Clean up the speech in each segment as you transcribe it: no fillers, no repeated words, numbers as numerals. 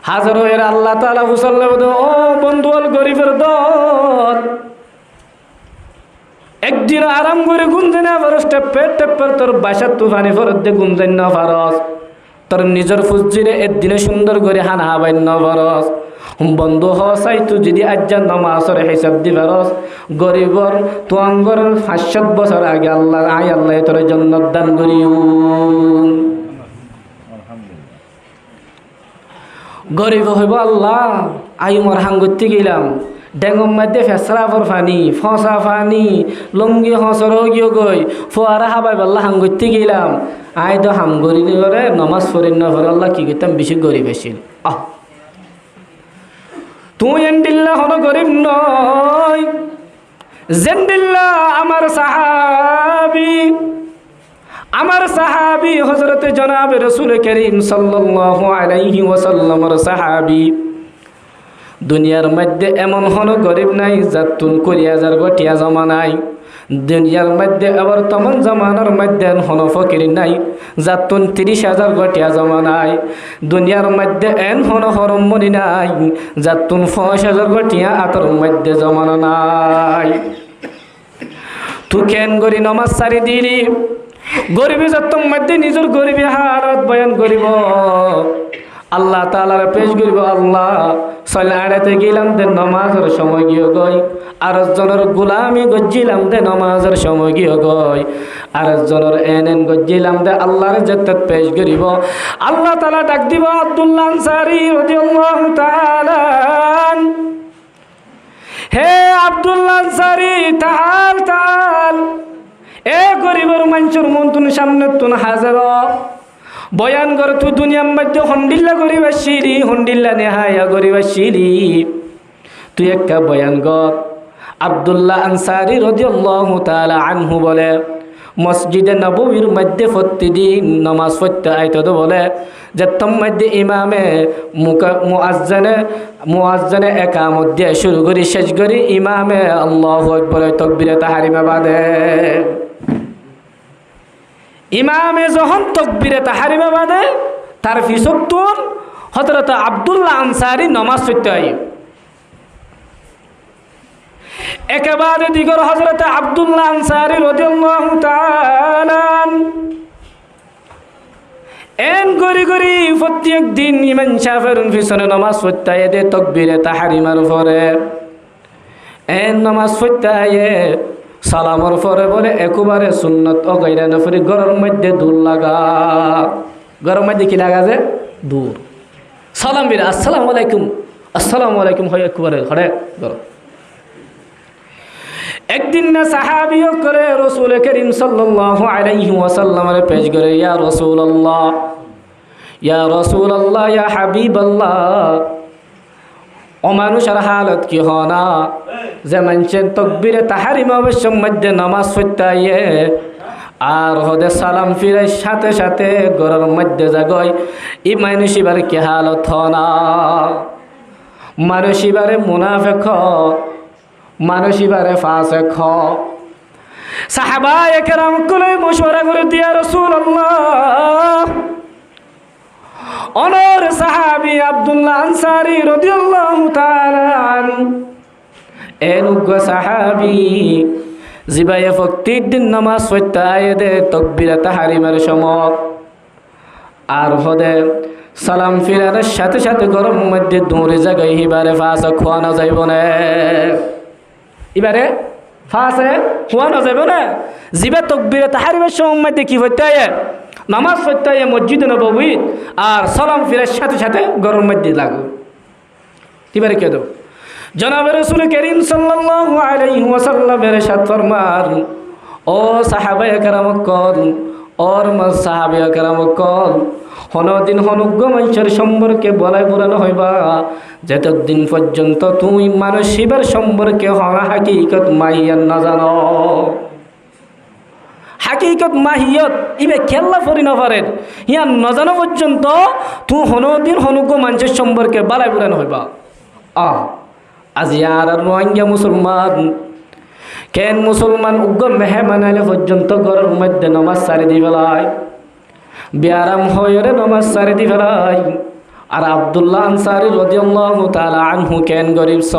হাজার হয়ে আল্লাহ তাআলা ফুসাল্লা ও বন্ধুয়াল গরিবের দল, একদিন আরাম করে গুনজে না পারস, টেপ্পের তোর বাসার তুফানি ফরত দিয়ে গুনজেন না পারস, তোর নিজের ফুজিরে একদিনে সুন্দর করে হানা হাবাইন না পারস। বন্ধু হসাই তুই যদি আজ্জান নামাজের হিসাব দি পারস, গরিবর তোয়াঙ্গর 5-7 বছর আগে আল্লাহ তোর জান্নাত দান করিও। গরিব হইব আল্লাহ মোর হাঙ্গতি গেলাম ডেঙ্গম মধ্যে ফেসরাফর ফানি ফসা ফানি লঙ্গি হসর গিয়ে গই ফোয়ারা হাবাই আল্লাহ হাঙ্গতি গেলাম তো হাম গরিলি করে নমাজ পড়ি না পড়ে আল্লাহ কি করতাম বেশি গরিব আসিল। তুই এন্ডিল্লা হন গরিব নয়, জেন্ডিল্লা আমার সাহাবি হযরতে জনাব রাসূল করিম সাল্লাল্লাহু আলাইহি ওয়াসাল্লামের সাহাবি। দুনিয়ার মধ্যে এমন হন গরিব নাই যাতুন 20,000 গটিয়া জমা নাই। দুনিয়ার মধ্যে আবার তমন জামানার মধ্যে হন ফকির নাই যাতুন 30,000 গটিয়া জমা নাই। দুনিয়ার মধ্যে এন হন হরমনি নাই যাতুন 5,000 গটিয়া আতর মধ্যে জমানো নাই। তুই কেন গরি নমাজ সারি দিলি, গরিবী যত্তম মধ্যে নিজের গরিবী হারাত বয়ান করিব, আল্লাহ তাআলার পেশ করিব। আল্লাহ সলে আড়াতে গেলাম দে নমাজের সময় গিয়ে গই, আর জনের গোলামি গজ্জিলাম দে নমাজের সময় গিয়ে গই, আর জনের এন গজ্জিলাম দে আল্লাহর জাত্তাত পেশ করিব। আল্লাহ তাআলা ডাক দিব আব্দুল্লাহ আনসারী রাদিয়াল্লাহু তাআলা, হে আব্দুল্লাহ আনসারী তাআল এ গরিবের মানুষের মন তুন সামনে তুন হাজার বয়ান কর। তুই দুনিয়ার মধ্যে হন্ডিল্লা গরিব আসিরি, হন্ডিল্লা নেহায়া গরিব আসিরি, তুই একটা বয়ান কর। আব্দুল্লাহ আনসারী রাদিয়াল্লাহু তাআলা আনহু বলে, মসজিদে নববীর মধ্যে প্রতিদিন নামাজ পড়তে আইতো তো বলে যে তোর মধ্যে ইমামে মুয়াজ্জিনে একামত দিয়ে শুরু করি শেষ করি ইমামে আল্লাহু আকবার তাকবীরে তাহরিমা বাদে। ইমামে যখন তাকবীরে তাহরিমা বাদে তার পিছত তোর হযরত আব্দুল্লাহ আনসারী নামাজ পড়তে আই। একেবারে দিগর হযরত আব্দুল্লাহ আনসারী রাদিয়াল্লাহু তাআলা এন গরি গরি প্রত্যেক দিন ইমাম সাহেবের পিছনে নামাজ পড়তে আয় দে তাকবীরে তাহরিমার পরে এন নামাজ পড়তে আয় সালামর পরে বলে একেবারে সুন্নত ও গায়রা নফরি গরম মধ্যে দূর লাগা, গরম মধ্যে কি লাগা যে দূর সালাম বিরা আসসালামু আলাইকুম হয় একেবারে হরে গরম। একদিন না সাহাবিও করে রাসূল করিম সাল্লাল্লাহু আলাইহি ওয়াসাল্লামের পেশ করে, ইয়া রাসূলুল্লাহ ইয়া হাবিবাল্লাহ, ও মানুষের হালত কি হনা যে মানুষের তাকবীরে তাহরিমা অবশ্যই মধ্যে নামাজ পড়তে আইয়ে আর হদে সালাম ফিরে সাথে সাথে ঘরের মধ্যে জাগয়, ই মানুষ এবার কি হালত হনা, মানুষ এবারে মুনাফিক, মানুষ এবারে ফাসিক। সাহাবায়ে কেরাম কোলে মশওয়ারা করে দিয়া রাসূলুল্লাহ, অনর সাহাবী আব্দুল্লাহ আনসারী রাদিয়াল্লাহু তাআলা আনহু এনুগ সাহাবী জিবায়ে প্রতিদিন নামাজ পড়তে আয় দে তাকবীরে তাহরিমার সময় আর হদে সালাম ফিরানোর সাথে সাথে গরম মধ্যে দৌড়ে জায়গায় এবারে ফাঁসে খোয়ানো যাইব না, এবারে ফাঁসে খোয়ানো যাইব না। জিবা তাকবীরে তাহরিমার সময় মধ্যে কি পড়তে আয় নামাজ পড়তে আয় মসজিদে নববী আর সালাম ফিরার সাথে সাথে গরম মধ্যে লাগু এবারে কে দেব। জনাবে রাসূল করিম সাল্লাল্লাহু আলাইহি ওয়াসাল্লামের ইরশাদ ফরমান, ও সাহাবায়ে কেরাম কল और সাহাবিয়া কেরাম কল হনদিন হনুগ্য মানুষের সম্পর্কে বলাই পুরানো হইবা যতদিন পর্যন্ত তুমি মানুষ শিবের সম্পর্কে হাকিকত মাহিয়াত না জানো। হাকিকত মাহিয়ত ইবে খেলা ফরি না পারেন ইয়া নজানো পর্যন্ত তুই হনদিন হনুগ্য মানুষের সম্পর্কে বলাই পুরানো হইবা। আজ ইয়ার রোহিঙ্গা মুসলমান কেন মুসলমান উগ্র মেহমান আইলে পর্যন্ত ঘরের মধ্যে নমাজ সারি দি ফেলায়, ব্যারাম হয়ে নমাজ সারি দি ফেলায়, আর আব্দুল্লাহ আনসারী রাদিয়াল্লাহু তাআলা আনহু কেন গরিব ছ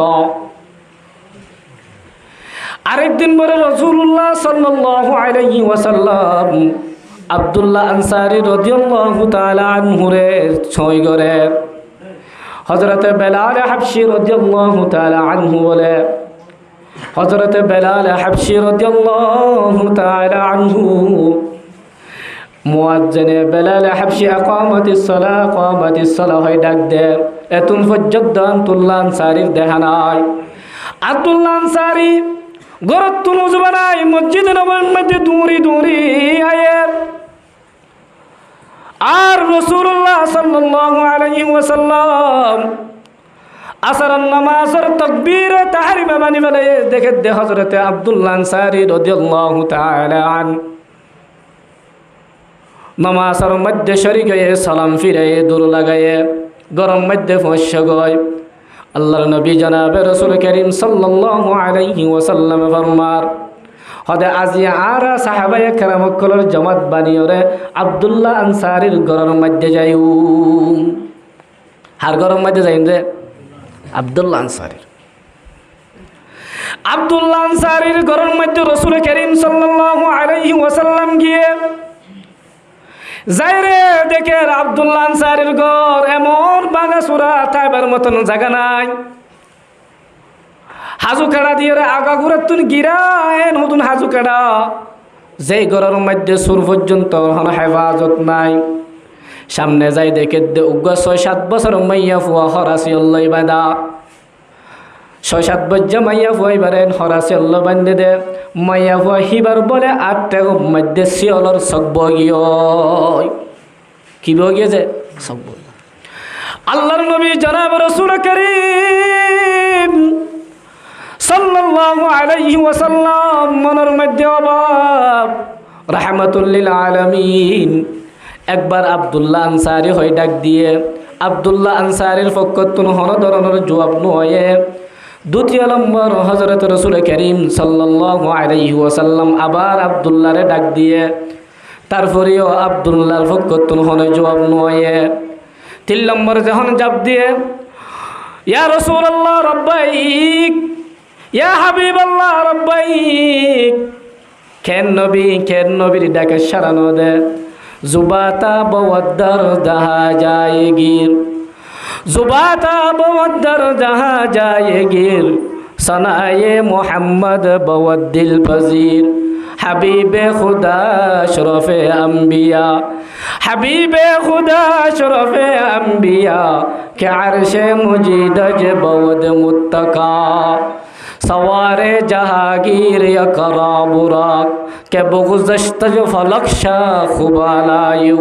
আরেকদিন পরে রাসূলুল্লাহ সাল্লাল্লাহু আলাইহি ওয়াসাল্লাম আব্দুল্লাহ আনসারী রাদিয়াল্লাহু তাআলা আনহু রে ছয় করে হযরত বেলাল হাবশী রাদিয়াল্লাহু তাআলা আনহু বলে হযরত বেলাল হাবশী রাদিয়াল্লাহু তাআলা আনহু মুয়াজ্জিনে বেলাল হাবশী আকামাতিস সালাহ হয় ডাক দে এতুন পর্যন্ত আব্দুল্লাহ আনসারীর দেখা নাই আব্দুল্লাহ আনসারী গরত তুনুজ বানাই মসজিদ নববীর মধ্যে দৌড়ি আয়ের আর রাসূলুল্লাহ সাল্লাল্লাহু আলাইহি ওয়াসাল্লাম আসরের নামাজের তাকবীর তাহরিমা বানি বলে দেখে হযরত আব্দুল্লাহ আনসারী রাদিয়াল্লাহু তাআলা আন নামাজের মধ্যে শরীক হয়ে সালাম ফিরায়ে দূর লাগায়ে গরম মধ্যে ফসস গয় আল্লাহর নবী জনাবে রাসূল করিম সাল্লাল্লাহু আলাইহি ওয়াসাল্লাম ফরমার হদে আজি আর সাহাবায়ে কেরামকলের জামাত বানিয়রে আব্দুল্লাহ আনসারীর ঘরের মধ্যে যাইউ হার ঘরের মধ্যে যাইন রে আব্দুল্লাহ আনসারীর ঘরের মধ্যে রাসূল করিম সাল্লাল্লাহু আলাইহি ওয়াসাল্লাম গিয়ে যাইরে দেখে আব্দুল্লাহ আনসারীর ঘর এমন বাগাসুরা তাইবার মতন জায়গা নাই হাজু কাড়া দিয়ে আগা ঘুরে তুন গিরায় নতুন হাজু কাড়া যেই ঘরের মধ্যে সুর পর্যন্ত হেফাজত নাই সামনে যাই দেখে দে উগ্র ৬-৭ বছর মাইয়া ফুয়া হরাসি আল্লাহ বাদা ৬-৭ বছর মাইয়া ফুয়াই বারেন হরাসি আল্লাহ বান্ধে দে মাইয়া ফুয়া হিবার বলে ৮টা মধ্যে শিয়লর চক বগিয় কি বগিয়েছে চক বগিয়ে আল্লাহর নবী জনাব রাসূল করিম সাল্লাল্লাহু আলাইহি ওয়াসাল্লাম মনের মধ্যে অভাব রাহমাতুল লিল আলামিন একবার আব্দুল্লাহ আনসারী হয়ে ডাক দিয়ে আব্দুল্লাহ আনসারীর পক্ষতুন হন ধরনের জবাব নয় দ্বিতীয় নম্বর হযরত রাসূল করিম সাল্লাল্লাহু আলাইহি ওয়াসাল্লাম আবার আব্দুল্লাহরে ডাক দিয়ে তারপরেও আব্দুল্লাহর পক্ষতুন হন জবাব নয় 3 নম্বর যখন জবাব দিয়ে ইয়া রাসূলুল্লাহ রব্বাইক ইয়া হাবিবাল্লাহ রব্বাইক কেন নবীর ডাকে সারানো দে जुबाता बवद्दर जहाँ जाएगिर जुबाता बवद्दर जहाँ जाएगिर सनाए मोहम्मद बवद्दिल पजीर हबीब खुदा शरफ अम्बिया हबीब खुदा शरफ अम्बिया के अर्श मुजीदज बवद मुत्तका सवारे जहागीर यकरा बुराक के बगुज़श्त फलक शाह खुबालायू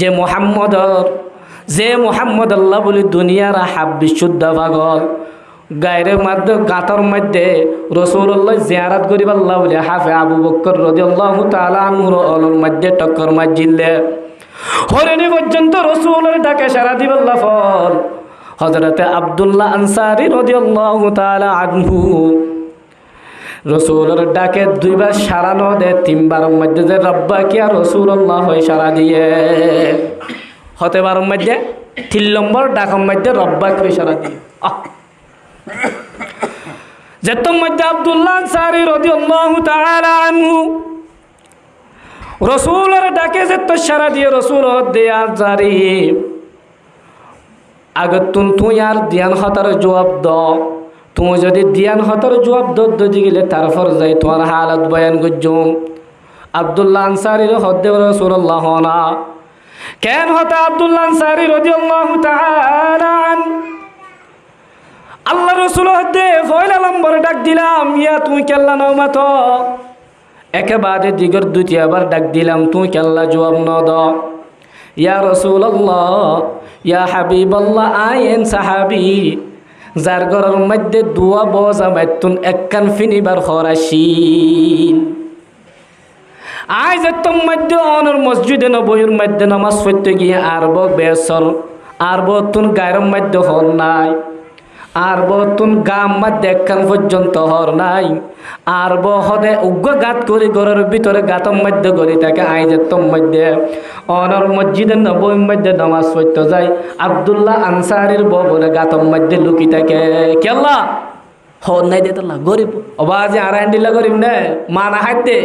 जे मोहम्मद अल्लाह बोली दुनियार हाब्बी शुद्ध पागल गायरे मध्य गातर मध्य रसूलुल्लाह जियारत करिब अल्लाह बोली हाफे आबू बकर रादियाल्लाहु ताआला आनहुर अलर मध्य टक्कर माजिले हरेनी पर्यन्त रसूलेर डाके सारा दिब अल्लाह फल हजरत আব্দুল্লাহ আনসারী রাদিয়াল্লাহু তাআলা আনহু রাসূলের ডাকে দুইবার সাড়া ন দে 3 বারের মধ্যে যে রব্বা কি আর রাসূলুল্লাহ হয় সাড়া দিয়ে হতে বারের মধ্যে 3 নম্বর ডাকের মধ্যে রব্বা কি সাড়া দিয়ে যেতম মধ্যে আব্দুল্লাহ আনসারী রাদিয়াল্লাহু তাআলা আনহু রাসূলের ডাকে যেত সাড়া দিয়ে রাসূল দেয়া জারি अगर तू यार दियान हतार जवाब दो तू जदि दियान हतार जवाब दो दिले तारफर जाई तुम्हार हालत बयान गुजुम আব্দুল্লাহ আনসারী হদ্দে রাসূলুল্লাহ না কেন হতা আব্দুল্লাহ আনসারী রাদিয়াল্লাহু তাআলা আন আল্লাহ রাসূল হদ্দে পয়লা নম্বর ডাক দিলাম ইয়া তুই কেল্লা নাও মাত একেবারে দিগর দ্বিতীয়বার ডাক দিলাম তুই কেল্লা জবাব ন দাও ইয়া রাসূলুল্লাহ ইয়া হাবিবাল্লাহ আয়েন সাহাবী যার ঘরের মধ্যে দুয়া বজা মাইতুন একখান ফিনিবার খরাশিন আজ তোম মধ্যে অনর মসজিদে নববীর মধ্যে নামাজ পড়তে গিয়ে আরব বেসর আরব তুন গায়ের মধ্যে হল নাই আর বতুন গাম মধ্যে একখান পর্যন্ত হর নাই আর বহদে উগ্র গাত করি ঘরের ভিতরে গাতম মধ্যে গড়ি থাকে আইজেতম মধ্যে অনর মসজিদের নবীর মধ্যে নামাজ পড়তে যায় আব্দুল্লাহ আনসারির বলে গাতম মধ্যে লুকি থাকে কেল্লা হর নাই দে তোলা গরিব অবাজে আর হ্যান্ডিলা গরিব নে মানা হাইতে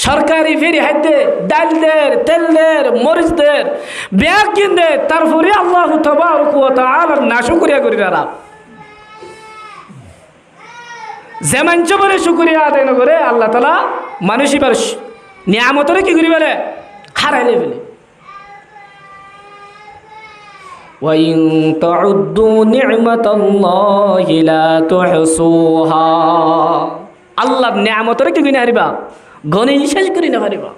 সরকারি ফেরি হাইতে ডাল দের তেল দের মরিচ দের ব্যাগ কিন দে তারপরে আল্লাহ তাবারক ওয়া তাআলা নাশুকরিয়া করি তারা যেমন চবরে শুকরিয়া আদায় না করে আল্লাহ তাআলা মানুষ এবার নিয়ামতরে কি করি বলে হারাইলে ফেলে وَإِن تَعُدُّوا نِعْمَةَ اللَّهِ لَا تُحْصُوهَا আল্লাহর নিয়ামতরে কি গুণে হারিবা গণে শেষ করি না পারিবা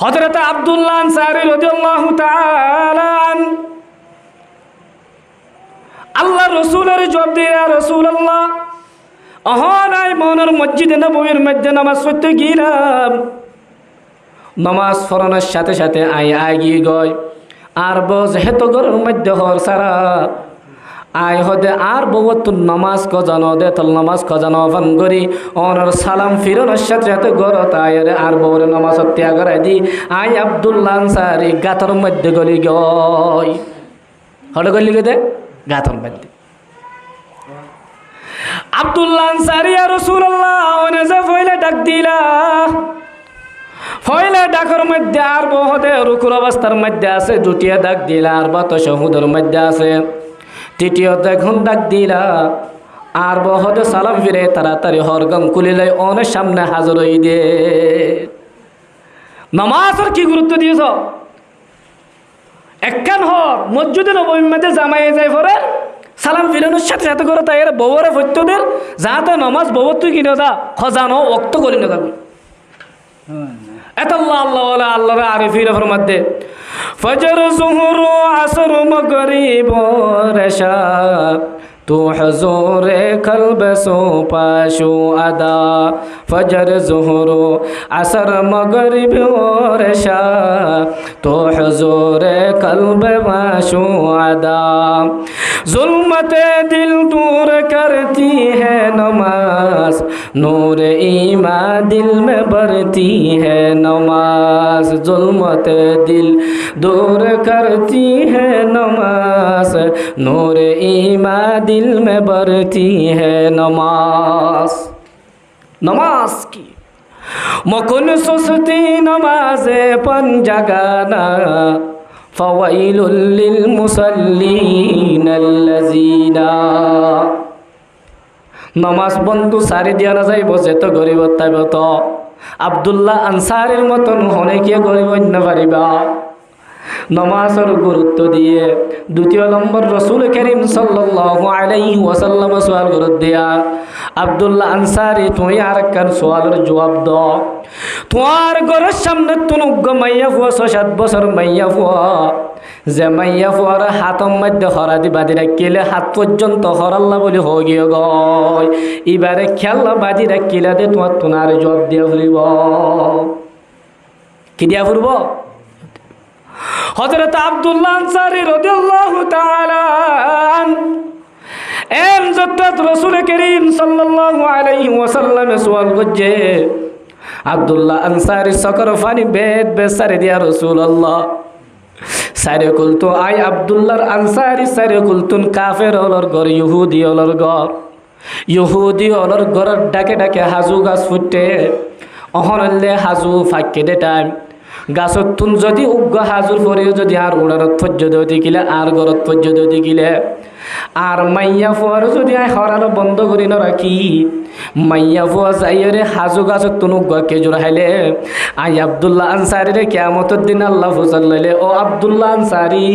হযরত আব্দুল্লাহ আনসারী রাদিয়াল্লাহু তাআলা আল্লাহ রাসূলের জবাব দিয়ে রাসূলুল্লাহ অহনাই মনের মসজিদে নববীর মধ্যে নামাজ পড়তে গেলাম নামাজ পড়ানোর সাথে সাথে আগিয়ে গয় আর যেহেতু ঘরের মধ্যে হর সারা আয় হদে আর বহুত নামাজ কজানো দে তল নামাজ কজানো ফান করি অনর সালাম ফিরনের সাথে সাথে গরত আয়রে আর বউরে নামাজ ত্যাগ করাই দি আই আব্দুল্লাহ আনসারী গাতর মধ্যে গলি গয় হলে গলি গে দে গাতর মধ্যে আব্দুল্লাহ আনসারী আর রাসূলুল্লাহ ওনে যে ফইলে ডাক দিলা ফইলে ডাকর মধ্যে আর বহদে রুকুর অবস্থার মধ্যে আছে দুটিয়া ডাক দিলা আর বা তাশাহুদের মধ্যে আছে তৃতীয় দেখুন ডাক দিলা আর বহদে সালাম ফিরে তাড়াতাড়ি হরগম কুলিলে অনেক সামনে হাজির হই দে নামাজের কি গুরুত্ব দিয়েছ একখান হর মসজিদে নববীর মধ্যে জামাই যাই পরে সালাম ফিরানোর সাথে সাথে করে তাই এর বউরে ফত্যদের যাতে নামাজ বউর তুই কিনে দা খজানো অক্ত করি না যাবি এত আল্লাহ আল্লাহ আল্লাহ আরিফির মধ্যে ফজর জোহর আসর মাগরিব রশা তো হুজুর কলব সো পাশো আদা ফজর জোহর আসর মাগরিব রশা তো হুজুর কলব পাশো আদা जुल्मत दिल दूर करती है नमाज नूर ईमान दिल में भरती है नमाज जुल्मत दिल दूर करती है नमाज नूर ईमान दिल में भरती है नमाज नमाज की मकुन सुस्ती नमाज़े पन जगाना ফাওয়াইলুল লিল মুসাল্লিন আল্লাযিনা নামাজ বন্ধু সারি দিয়া না যাইব যেত গরিব তাইব তো আব্দুল্লাহ আনসারীর মতন অনেকে গরিব না পারিবা নামাজের গুরুত্ব দিয়ে দ্বিতীয় নম্বর রাসূল করিম সাল্লাল্লাহু আলাইহি ওয়াসাল্লাম সওয়াল করে দিয়া আব্দুল্লাহ আনসারী তুমি আর কার সওয়ালের জবাব দাও তোমার ঘরের সামনে তুনুগ্গ মাইয়া ফুয়া 6-7 বছর মাইয়া ফুয়া যে মাইয়া ফুয়ার হাতম মধ্যে হরা দি বাদি রাখিলে হাত পর্যন্ত হরাল্লা বলে হয়ে গিয়ে গয় এবারে খেলা বাদি রাখিলে দে তোমার তোনার জবাব দিয়া ফুলিব কি দিয়া ফুরব হযরত আব্দুল্লাহ আনসারী রাদিয়াল্লাহু তাআলা এম যত রাসূল করিম সাল্লাল্লাহু আলাইহি ওয়াসাল্লাম সওয়াল করছে আব্দুল্লাহ আনসারী সকর ফানি বেদ বেসারে দিয়া রাসূলুল্লাহ সারে কুলতো আই আব্দুল্লাহর আনসারী সারে কুলতুন কাফের হলর ঘর ইহুদি হলর ঘর ইহুদি হলর ঘরের ডাকে ডাকে হাজু গাছ ফুটে অহনলে হাজু ফাঁকে দে টাইম গাছত তুন যদি উগ্র হাজুর পরেও যদি আর উড়ারত পর্যন্ত দেখিলে আর গরত পর্যন্ত দেখিলে আর মাইয়া ফুয়ারও যদি হরানো বন্ধ করি না রাখি মাইয়া ফুয়া যাইরে হাজু গাছত তুন উগ্রকে জোড়াইলে আই আব্দুল্লাহ আনসারী রে কিয়ামতের দিন আল্লাহ ফুজাল লইলে ও আব্দুল্লাহ আনসারী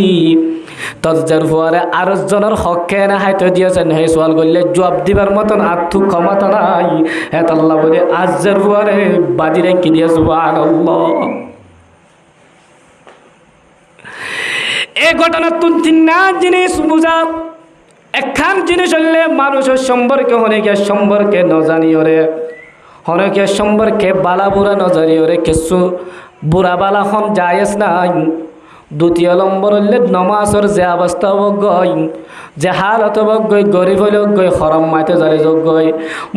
তজ্জার ফুয়ারে আর জনের হককে না হাইতে দিয়েছেন হে সোয়াল করলে জবাব দিবার মতন আত্মু ক্ষমতা নাই হেত আল্লাহ বলে আজ্জার ফুয়ারে বাজি রেখে দিয়ে সুবহানাল্লাহ এই ঘটনা তুন তিনটা জিনিস বুঝা একখান জিনিস হলে মানুষের সম্পর্কে সম্পর্কে ন জানিও রে অনেকে সম্পর্কে বালা বুড়া ন জানিও রে কিছু বুড়া বালা হন জায়েজ নাই দ্বিতীয় নম্বর হইলে নমাজের যে অবস্থা গই যে হালত গই গরিব হইল গই হরম মাইতে জালে যোগ গই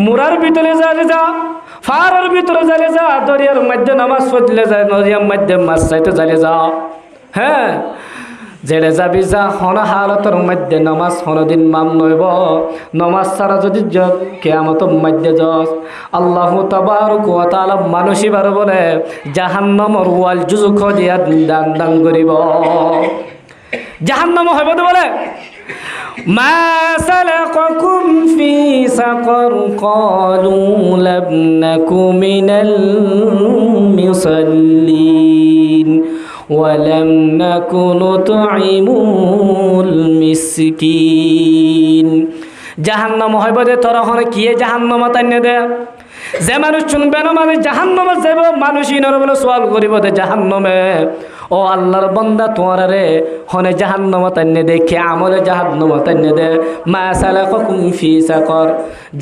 মুরার ভিতরে জালে যা ফারার ভিতরে জালে যা দরিয়ার মধ্যে নামাজ পড়লে যায় নদীর মধ্যে মাছ চাইতে জালে যা হ্যাঁ জেলে যাবি যা হন হালতের মধ্যে নমাজ হনদিন মান নইব নমাজ ছাড়া যদি কেয়ামতের মধ্যে যস আল্লাহ তাবারক ওয়া তাআলা মানুষই বার বলে জাহান্নামর ওয়াল জুজুখ দিয়া দান দান করিব জাহান্নাম হইব বলে মা সালাকাকুম ফি সাকার ক্বালু লাম নাকু মিনাল মুসাল্লিন ওয়ালাম নাকু নুতঈমুল মিসকিন জাহান্নাম হইব দে তোরা হনে কি জাহান্নাম তাইনে দে যে মানুষ শুনবে না মানে জাহান্নামে যাব মানুষই নর বলে সওয়াল করিব দে জাহান্নামে ও আল্লাহর বান্দা তোমার রে হনে জাহান্নাম তাইনে দে কি আমলে জাহান্নাম তাইনে দে মা সালাকাকুম ফি সাকার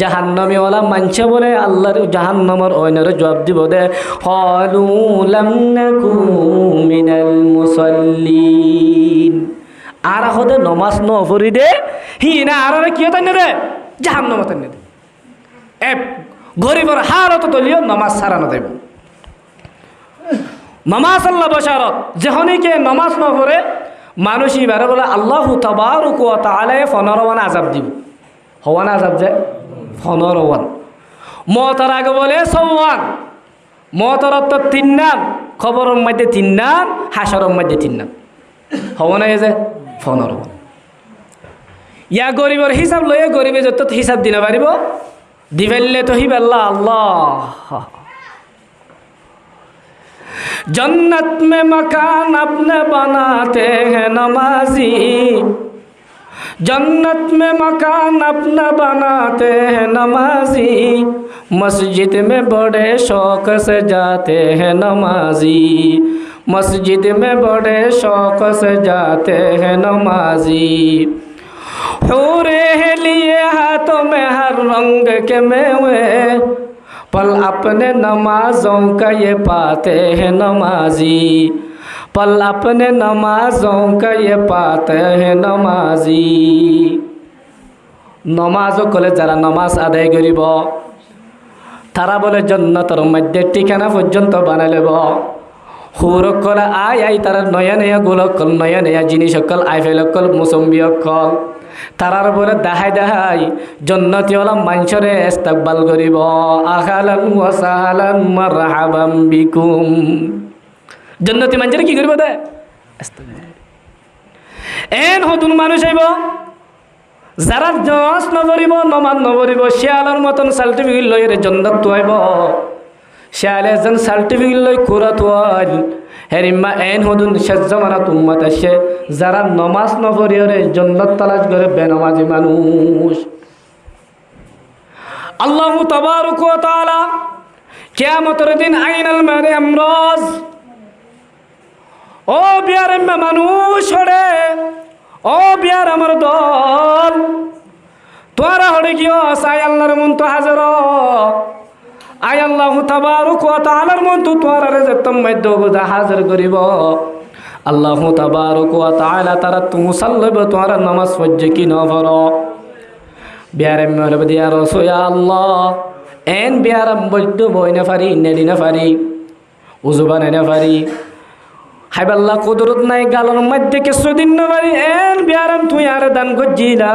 জাহান্নামী ওয়ালা মানছে বলে আল্লাহর জাহান্নামের ওইনারে জবাব দিব দে ক্বালু লাম নাকু মিনাল মুসাল্লিন আর হদে নমাজ ন পড়ি দে হি না আর কি তাইনে দে জাহান্নাম তাইনে দে এ গরিবর হালত দলিও নমাজ সারানো দেব নমাজ আল্লাহ বশারত যেহনিকে নমাজ ন পড়ে মানুষই বারে বলে আল্লাহু তাবারক ওয়া তাআলা 15 আযাব দিব হওয়ান আযাব যে 15 মওতার আগে বলে 54 মওতার তো 3 নাম খবরের মধ্যে 3 নাম হাসরের মধ্যে 3 নাম হওয়ান এই যে 15 ইয়া গরিবর হিসাব লয়ে গরিবে যত হিসাব দিনা পারিব দিবেললে তো হিবেল্লা আল্লাহ जन्नत में मकान अपने बनाते हैं नमाजी जन्नत में मकान अपना बनाते हैं नमाजी मस्जिद में बड़े शौक से जाते हैं नमाजी मस्जिद में बड़े शौक से जाते हैं नमाजी हूरे लिए हाथों में हर रंग के मेवे पल अपने नमाजों का ये पाते हैं नमाजी पल अपने नमाजों का ये पाते हैं नमाजी नमाजो कले जरा नमाज आदाय करिब तारा बोले जन्नतर मध्य ठिकाना पर्यन्त बानाय लेब हुरकल आय तारा नया नया गोलकल नया नया जिनिसकल आइफेलकल मुसम्बियकल তারার বলে দেখাই দেখাই জন্নতিওয়ালা মানুষরে ইস্তেকবাল করিব আহলান ওয়া সাহলান মারহাবাম বিকুম জন্নতি মানুষরে কি করিব দে এন হতুন মানুষ আইব যারা নামাজ নপড়িব নমাজ নপড়িব শিয়ালের মতন সার্টিফিকেট লই রে জন্নত তুয়াইব শিয়ালে যেন সার্টিফিকেট লই কুরা তুয়াইল হেরিম্মা এন হদুন শেষ জামানাত উম্মত আসে যারা নমাজ নপড়িও রে জন্নত তালাশ করে বেনমাজি মানুষ আল্লাহু তাবারক ওয়া তাআলা কিয়ামতের দিন আইনাল মারে আমরাজ ও বিয়ার মানুষ হড়ে ও বিয়ার আমার দল তোরা হড়ে গিয়ে সাই আল্লাহর মন তো হাজার আয় আল্লাহু তাবারক ওয়া তাআলার মন তো তোরা রে যেতম মধ্য বুঝা হাজির করিব আল্লাহু তাবারক ওয়া তাআলা তারা তো মুসাল্লিব তোরা নামাজ পড়ছে কি না পড়ো বিয়ার মেরে দিয়া রাসূল আল্লাহ এন বিয়ার বৈদ্য বইনা পারি নেডি না পারি উজুবানে না পারি হাইবাল্লাহ কুদরত নাই গালর মধ্যে কিছু দিন না পারি এন বিয়ারাম তুই আর দান গজিলা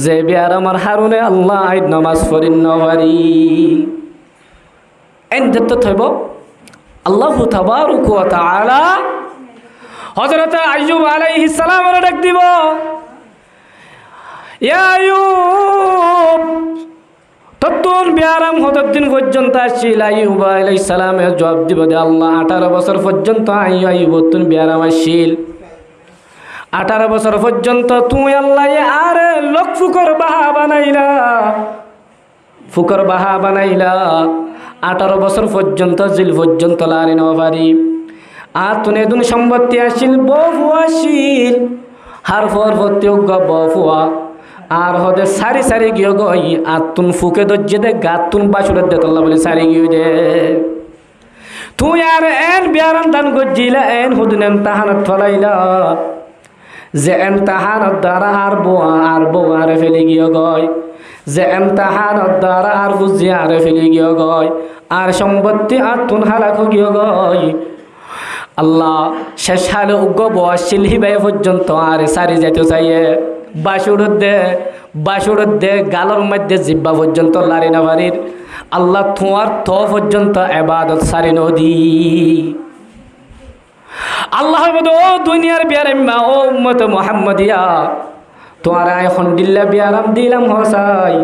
যে বিয়ার আমার হারুনে আল্লাহ আই নামাজ পড়িন না পারি এন যত থইব আল্লাহু তাবারক ওয়া তাআলা হযরত আইয়ুব আলাইহিস সালাম এর ডাক দিব ইয়া আইয়ুব ততন বিয়ারাম হতর দিন পর্যন্ত আসছিল আইয়ুব আলাইহিস সালামের জবাব দিব দে আল্লাহ 18 বছর পর্যন্ত আইয়ুব তুন বিয়ারাম আসছিল 18 বছর পর্যন্ত তুই আল্লাহ আরে লোক ফুকর বাহা বানাইলা 18 বছর পর্যন্ত জিল পর্যন্ত লারি না পারি আর তুনে দুন সম্পত্তি আসিল বহু আসিল হার ফর ভর্তিও বহুয়া আর হদে সারি সারি গিয়ে গই আর তুন ফুকে দজ্জে দে গাত তুন বাসুরের দে তল্লা বলে সারি গিয়ে দে তুই আর এন বিয়ারাম দান গজ্জিলা এন হুদিন এমতাহানত ফলাইলা যে এমতাহানত দ্বারা আর বউ আরে ফেলে গিয়ে গয় যে এমতাহানত দ্বারা আর বুঝি আরে ফেলে গিয়ে গয় আর সম্পত্তি আর তুন হালাক গিয়ে গয় আল্লাহ শেষ হালে উগ্র বয়সিল হিবাই পর্যন্ত আর সারি যাইতে চাইয়ে বাসুড় দে গালর মধ্যে জিব্বা পর্যন্ত লারি না বাড়ির আল্লাহ তোমার তো পর্যন্ত এবাদত সারি নদী আল্লাহ ও দুনিয়ার বিয়ারাম্মা ও উম্মত মুহাম্মাদিয়া তোমার এখন দিল্লা বিয়ারাম দিলাম হসাই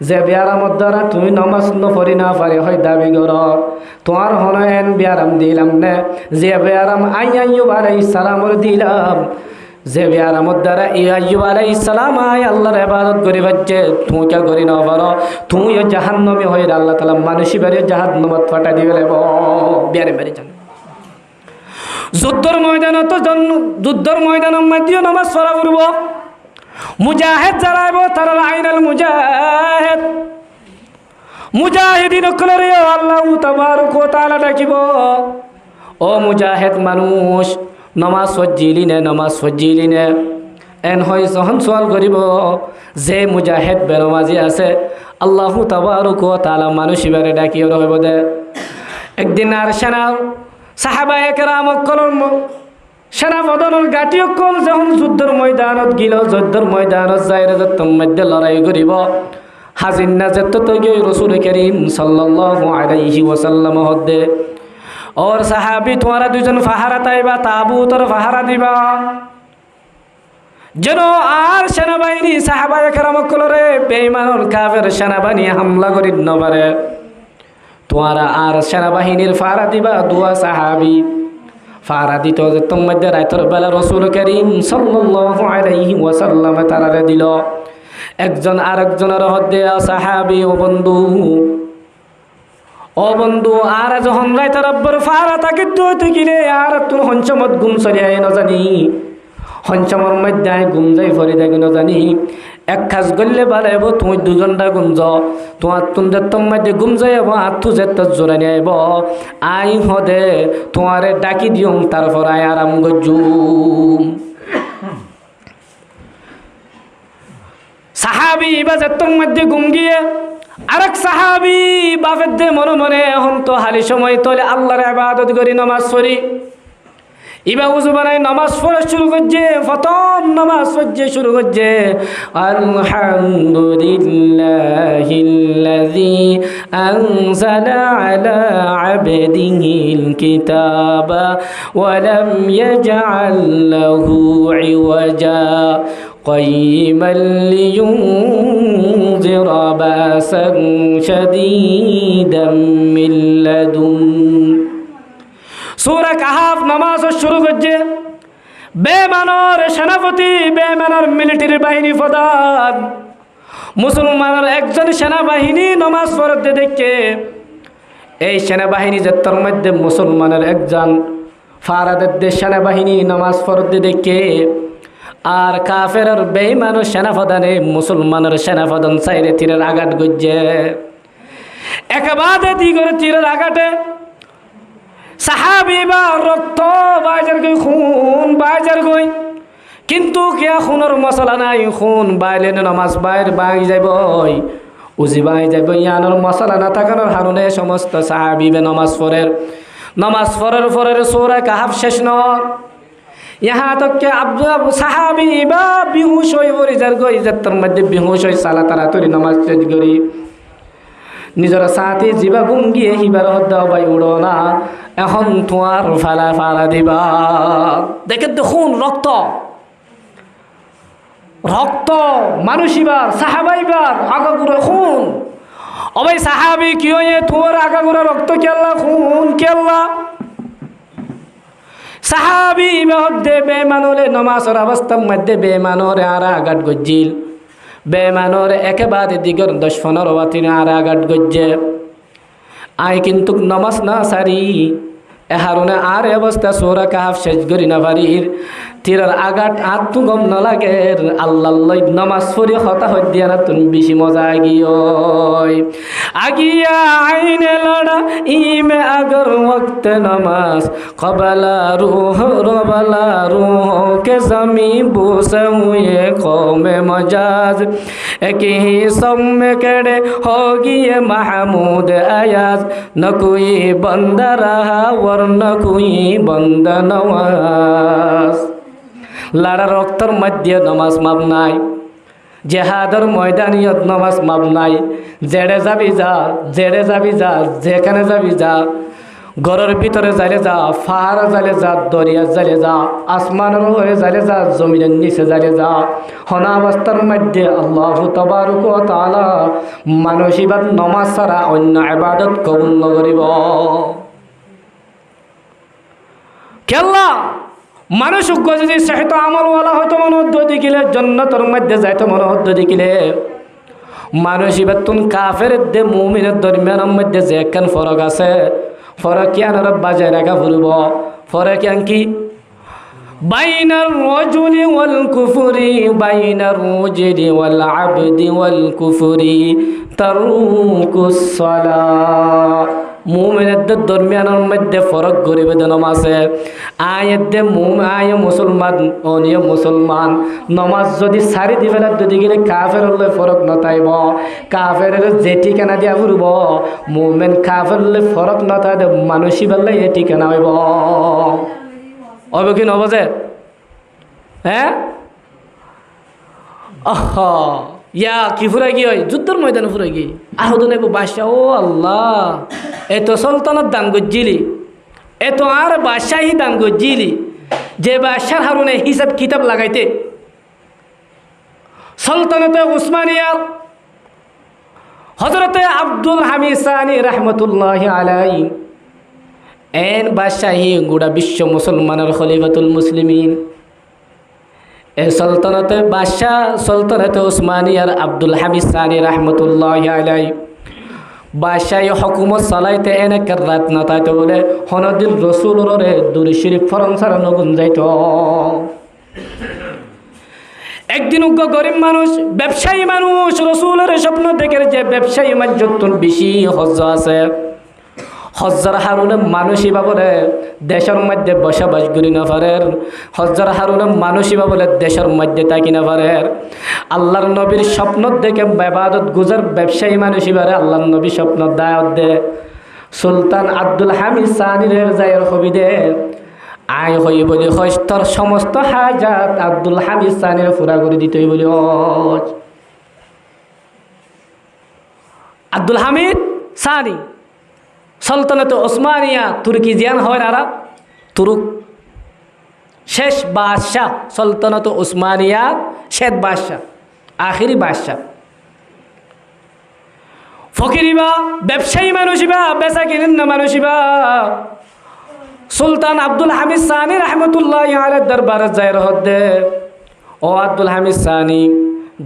যে বিয়ারামত দ্বারা তুমি নমাজ নপড়ি না পারে হয় দাবি কর তোমার হন এন বিয়ারাম দিলাম নে যে বিয়ারাম আইয়ুব আলাইহিস সালামর দিলাম যে বিয়ারামত দ্বারা আইয়ুব আলাইহিস সালাম আল্লাহর ইবাদত করি বাচ্চে তুমি কে করি না পারো তুমি জাহান্নামে হয়ে আল্লাহ তাআলা মানুষই বাড়ি জাহান্নামত ফাটা দিবে বিয়ারে বাড়ি যান যুদ্ধর ময়দানের মধ্যে নামাজ পড়া করব মুজাহিদ যারা আইব তারা আইনাল মুজাহিদিন কলরে আল্লাহ তাবারক ওয়া তাআলা ডাকিব ও মুজাহিদ মানুষ নামাজ সজ্জিলিনে এন হয় যখন সওয়াল করিব যে মুজাহিদ বেনমাজি আছে আল্লাহ তাবারক ওয়া তাআলা মানুষ ইবারে ডাকিয়ে রইব দে একদিন আর সাহাবায়ে কেরাম কলম সেনাপদনের গাঁটি অকল যখন যুদ্ধর ময়দানত গিল যুদ্ধর ময়দানত যাইরে যতম মধ্যে লড়াই করিব হাজির না যেত তো গিয়ে রসুল করিম সাল্লাল্লাহু আলাইহি ওয়াসাল্লাম হদ্দে ওর সাহাবি তোমারা দুজন ফাহারা তাইবা তাবুতর ফাহারা দিবা যেন আর সেনাবাহিনী সাহাবায়ে কেরাম কলরে বেঈমানুল কাফের সেনাবাহিনী হামলা করি ন পারে তোমারা আর সেনাবাহিনীর ফাহারা দিবা দুয়া সাহাবি ফাহারা দিত যে তোর মধ্যে রাতের বেলা রসুল করিম সাল্লাল্লাহু আলাইহি ওয়াসাল্লাম তারারে দিল একজন আরেকজনের হদ্দে সাহাবি ও বন্ধু আর যখন রাতের রব্বর ফাহারা তাকে তো কিনে আর তোর হঞ্চমত গুম সরিয়াই না জানি হঞ্চমর মধ্যে গুম যাই ফরি দেখি না জানি এক কাজ করলে বাড়াইব তুমি 2 ঘন্টা গুমজ তোমার তুমদের তোর মধ্যে গুম যাইব আর তু যে তোর জোরে নিয়ে আইব আই হদে তোমারে ডাকি দিও তারপর আয় আরাম গজুম সাহাবি বা যে তোর মধ্যে গুম গিয়ে আরেক সাহাবি বাপের দে মনে মনে এখন তো হালি সময় তোলে আল্লাহর ইবাদত করি নামাজ পড়ি ইবা উজু বানাই নামাজ পড়া শুরু করছে প্রথম নামাজ পড়ছে শুরু করছে আলহামদুলিল্লাহিল্লাযী আনজালা আলা আবদিহিল কিতাবা ওয়া লাম ইয়াজআল লাহু ইওয়াজা قيما لينذر بأسا شديدا من لدنه সূরা কাহাফ নামাজ শুরু করছে বেমানর সেনাপতি বেমানর মিলিটারি বাহিনী প্রধান মুসলমানের একজন সেনাবাহিনী নামাজ পড়তে দেখে এই সেনাবাহিনী যাত্রার মধ্যে মুসলমানের একজন ফারাদের দেশ সেনাবাহিনী নামাজ পড়তে দেখে আর কাফের বেঈমানের সেনাপ্রধানে মুসলমানের সেনাপ্রধান সাইরে তীরের আঘাত গজ্জে একেবারে দিগরে তীরের আঘাতে সাহাবি বা রক্ত বাইজার গই খুন বাইজার গই কিন্তু কিয়া খুনের মশলা নাই খুন বাইলে নামাজ বাইর বাই যাইবই উজি বাই যাইব ইয়ানোর মশলা না থাকানোর হারুনে সমস্ত সাহাবি বে নামাজ পড়ের পরের সূরা কাহাফ শেষ ন यहाँ तक के अब साहाबी बा बेहोश হয়ে পড়ে যার গই যাত্রার মধ্যে বেहोश হয়ে সালা তাড়াতাড়ি নামাজ শেষ করি নিজের সাথে জিবা গুম গিয়ে হিবার হদ্দা বাই উড়ো না এখন তোমার ফালা দিবা দেখে দেখুন রক্ত মানুষ ইবার সাহাবাইবার আগাগুড়া খুন অবাই সাহাবি কি হয়ে তোমার আগাগুড়া রক্ত কেল্লা খুন কেল্লা সাহাবি মধ্যে বেমানরে নমাজের অবস্থার মধ্যে বেমানরে আর আঘাত গজ্জিল বেমানরে একেবারে দিগর 10-15 বাতিনে আর আঘাত গজ্জে আই কিন্তু নমাজ না সারি এহারুনে আর অবস্থা সূরা কাহাফ শেষ করি না পারির তীরের আঘাত আত্মু গম না লাগে আল্লাহ নামাজ পড়ি হতা হদ্দিয়া না তুমি বেশি মজা আগিয়া আইনে লড়া ইমে আগর ওয়াক্ত নামাজ কবালা রুহ রবালা রুহ के जमी बूसे हुए कौम मजाज एक ही सब में कड़े होगी ये महमूद अयाज न कोई बंदा रहा वरन कोई बंदा नवाज लाड़ा रक्तर मध्य नमाज माप নাই জেহাদের ময়দানিয়ত নামাজ মাপ নাই জেড়ে যাবি যা যেখানে যাবি যা ঘরের ভিতরে যাইলে যা পাহাড়ে যাইলে যা দরিয়া যাইলে যা আসমানের উপরে যাইলে যা জমিনের নিচে যাইলে যা হনা অবস্থার মধ্যে আল্লাহু তাবারক ওয়া তাআলা মানুষ ইবাদ নামাজ ছাড়া অন্য ইবাদত কবুল নকরিব কেল্লা মানুষ যদি সেহত আমলওয়ালা হয়তো মনোহদ্দ দেখিলে জন্নতর মধ্যে যাইতো মনোহদ্দ দেখিলে মানুষ ইবাদ তুন কাফের দে মুমিনের দরমিয়ানের মধ্যে যে একখান ফরক আছে ফরক কি আনার বাজায় রাখা ফুরব ফরক কি বাইনার রাজুলি ওয়াল কুফরি বাইনার রাজুলি ওয়াল আবদি ওয়াল কুফরি তারকুস সালাত মুমিনদের দরমিয়ানের মধ্যে ফরক গরিব দেনম আছে আয়াতে আয় মুসলমান অনিয় মুসলমান নমাজ যদি সারি দিবেলা যদি গেলে কাফের হলে ফরক নতাইব কাফের যে ঠিকানা দিয়া ফুরব মুমিন কাফের হলে ফরক নতাই দে মানুষই বেলা এ ঠিকানা হইব কি নব যে হ্যাঁ ইয়া কি ফুরাই কি হয় যুদ্ধের ময়দানে ফুরাই কি আহদনে বাদশাহ ও আল্লাহ এত সলতানত দান গজ্জিলি এত আর বাদশাহী দান গজ্জিলি যে বাদশার হারুনে হিসাব কিতাব লাগাইতে সলতানতে উসমানিয়ার হযরতে আব্দুল হামিদ সানি রহমতুল্লাহ আলাইহি এন বাদশাহী গোটা বিশ্ব মুসলমানের খলিফাতুল মুসলিমিন এ সলতানতে বাদশাহ সলতানতে উসমানিয়ার আব্দুল হামিদ সানি রহমতুল্লাহ আলাইহি বাদশাহী হুকুমত চালাইতে এনে রাত নাতাইতে বলে হনদিন রসুলরে দুরি শরীফ ফরম ছাড়া নগুন যাইত একদিন উগ্র গরিব মানুষ ব্যবসায়ী মানুষ রসুলের স্বপ্ন দেখে যে ব্যবসায়ী মাজ্জতুন বেশি হজ্জ আছে হজ্জার হারুনে মানুষই বাবলে দেশের মধ্যে বসবাস করি না পারের হজ্জার হারুনে মানুষই বাবলে দেশের মধ্যে থাকি না পারের আল্লাহর নবীর স্বপ্ন দেখে ইবাদত গুজার ব্যবসায়ী মানুষই বারে আল্লাহর নবী স্বপ্ন দায়ত দে সুলতান আব্দুল হামিদ সানির জায়ের হবি দে আয় হই বলি হস্তর সমস্ত হাজাত আব্দুল হামিদ সানির পুরা করে দিতে বলি আব্দুল হামিদ সানি সলতানতে ওসমানিয়া তুর্কি জিয়ান হয় আর তুরুক শেষ বাদশাহ সলতানতে ওসমানিয়া শেষ বাদশাহ আখিরি বাদশাহ ফকিরিবা ব্যবসায়ী মানুষিবা বেচা কিনেন না মানুষিবা সুলতান আব্দুল হামিদ সানি রহমতুল্লাহ আলাইহির দরবারে যায়র হদ্দে ও আব্দুল হামিদ সানি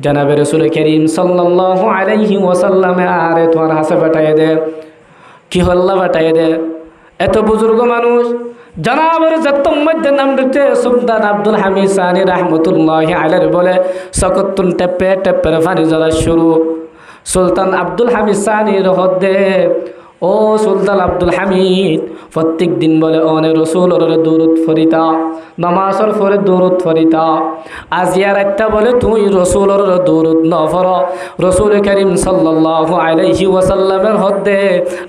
জনাবে রাসূল করিম সাল্লাল্লাহু আলাইহি ওয়াসাল্লাম আরে তোমার হাসে বাটায় দে কি হল্লা বাটায় দে এত বুজুর্গ মানুষ জনাবের যত্তম মধ্যে নাম দিতে সুলতান আব্দুল হামিদ সানি রহমতুল্লাহ আলাইহি বলে সকতুন টেপে টেপে পানি জ্বলা শুরু সুলতান আব্দুল হামিদ সানির হদ্দে ও সুলতান আব্দুল হামিদ প্রত্যেক দিন বলে অনে রসুলের দরুদ ফরিতা নামাজের পরে দরুদ ফরিতা আজিয়ার একটা বলে তুই রসুলের দরুদ ন ফর রসুল করিম সাল্লাল্লাহু আলাইহি ওয়াসাল্লামের হদ্দে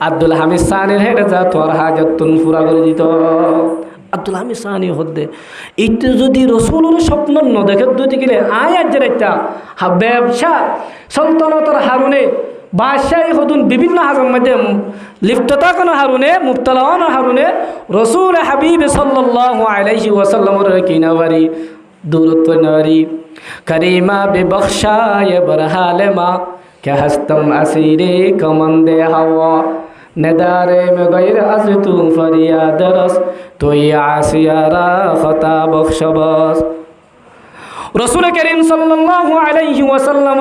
আব্দুল হামিদ সানির হেডে যা তোর হাজত তুন পুরা করে দিত আব্দুল হামিদ সানি হদ্দে এইটা যদি রসুলের স্বপ্ন ন দেখে দুটি গেলে আয়াত যে একটা ব্যবসা সলতানতর হারুনে বাদশাহী হদুন বিভিন্ন হাজর মধ্যে লিপ্ততা কোনো হারুনে মুবতলাওয়ানো হারুনে রসুল হাবিব সাল্লাল্লাহু আলাইহি ওয়াসাল্লামের কিনাবারি দূরত্ব নারি করিমা বেবখশায় বরহালে মা কে হস্তম আসিরে কমন্দে হাওয়া নেদারে মে গৈর আজ তু ফরিয়াদ রস তুই আসিয়ারা খতা বখশবস রসুল করিম সাল্লাল্লাহু আলাইহি ওয়াসাল্লাম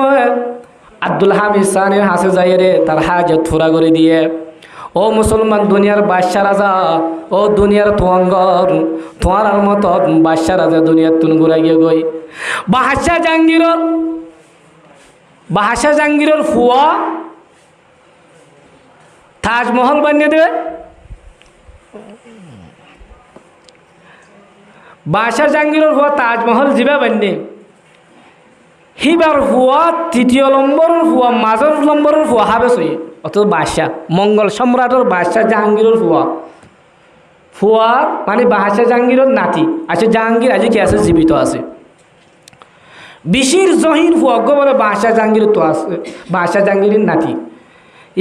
আব্দুল হামিদ সানির হাসে যাইরে তার হাজত পুরা করে দিয়ে ও মুসলমান, দুনিয়ার বাদশা রাজা, ও দুনিয়ার তোয়াঙ্গর, তোমার মতো বাদশা রাজা দুনিয়ার তুন ঘুরা গিয়ে গই বাদশা জাহাঙ্গীরের ফুয়া তাজমহল বানিয়ে দেবে। বাদশা জাহাঙ্গীরের ফুয়া তাজমহল যাবে বানিয়ে, হিবার ফুয়া তৃতীয় নম্বরের ফুয়া, মাজর নম্বরের ফুয়া হবে সই, অত বাদশা মঙ্গল সম্রাটের বাদশা জাহাঙ্গীরের ফুয়া মানে বাদশা জাহাঙ্গীরের নাতি আছে। জাহাঙ্গীর আজ কি আছে? জীবিত আছে। বিশির জহির ফুয়া বলে বাদশা জাহাঙ্গীর তো আছে, বাদশা জাহাঙ্গীরের নাতি।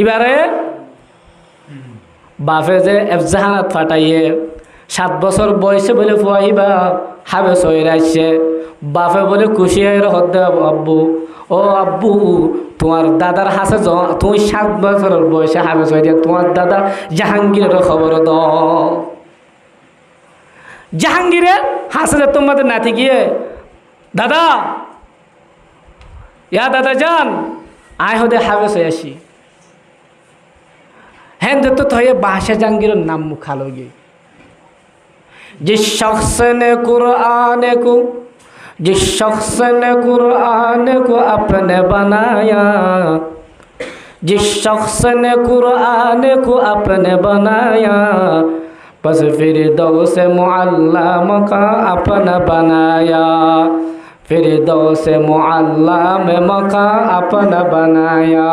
এবারে বাপে যে এফজাহানাত ফাটাইয়ে 7 বছর বয়সে বলে ফুয়াইবা হাবে সইর আসছে। বাপে বলে খুশি হয়ে হদ্দে, আব্বু ও আব্বু, তোমার দাদার হাসে তুমি 7 বছরের বয়সে হাবে সই দিয়ে তোমার দাদা জাহাঙ্গীরের খবর দাও। জাহাঙ্গীরের হাসে যে তোমাদের নাতি গিয়ে, দাদা ইয়া দাদা যান আয় হদে হাবে সই আসি। হ্যাঁ তো হয়ে বাদশা জাহাঙ্গীরের नाम मुखालोगे। जिस शख्स ने कुरान को अपने बनाया, जिस शख्स ने कुरान को अपने बनाया, बस फिरदौस मुअल्लम का अपना बनाया, फिरदौस मुअल्लम का अपना बनाया।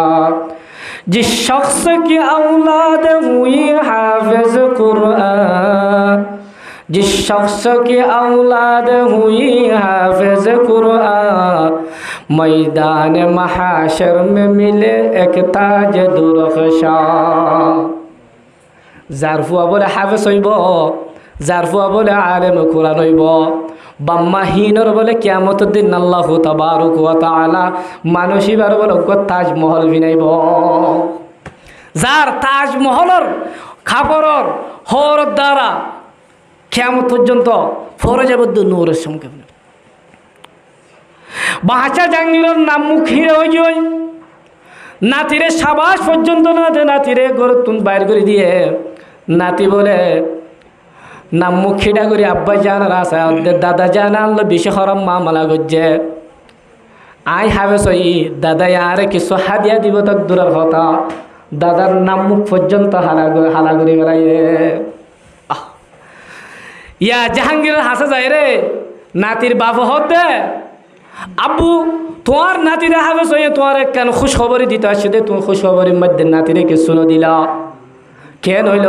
जिस शख्स की औलाद हुई हाफिज कुरान, जिस शख्स की औलाद हुई हाफिज कुरान, मैदान महाशर में मिले एक ताज दुरख्शा। যার ফুয়া বলে হাফেজ হইব, যার ফুয়া বলে আলেম কোরআন হইব, বাম্মাহীনর বলে কিয়ামতের দিন আল্লাহু তাবারক ওয়া তাআলা মানুষিবার বলে তাজমহল বিনাইব। যার তাজমহলের খাপড়র হর দ্বারা কিয়ামত পর্যন্ত ফরে যাব নূরের সঙ্গে। বাদশা জাহাঙ্গীরের নাম মুখ হিরে হয়ে যায়, নাতিরে সাবাস পর্যন্ত না দে, নাতিরে ঘর তুন বাইর করে দিয়ে নাতি বলে নাম মুখ খিডা করি আব্বা জান রাসা দাদা জান আনলো বেশি হরম মামলা গজ্জে আই হাবে সই দাদা আরে কিছু হাদিয়া দিব তাক দূরের কথা, দাদার নাম মুখ পর্যন্ত হালা করে বেড়াইয়ে। ইয়া জাহাঙ্গীরের হাসা যায় রে, নাতির বাপ হতে আব্বু তোমার নাতিরে হাবে সই তোমার কেন খুশ খবরই দিতে আসছে দে, তুমি খুশ খবরের মধ্যে নাতিরে কে শুনো দিলা কেন হইল,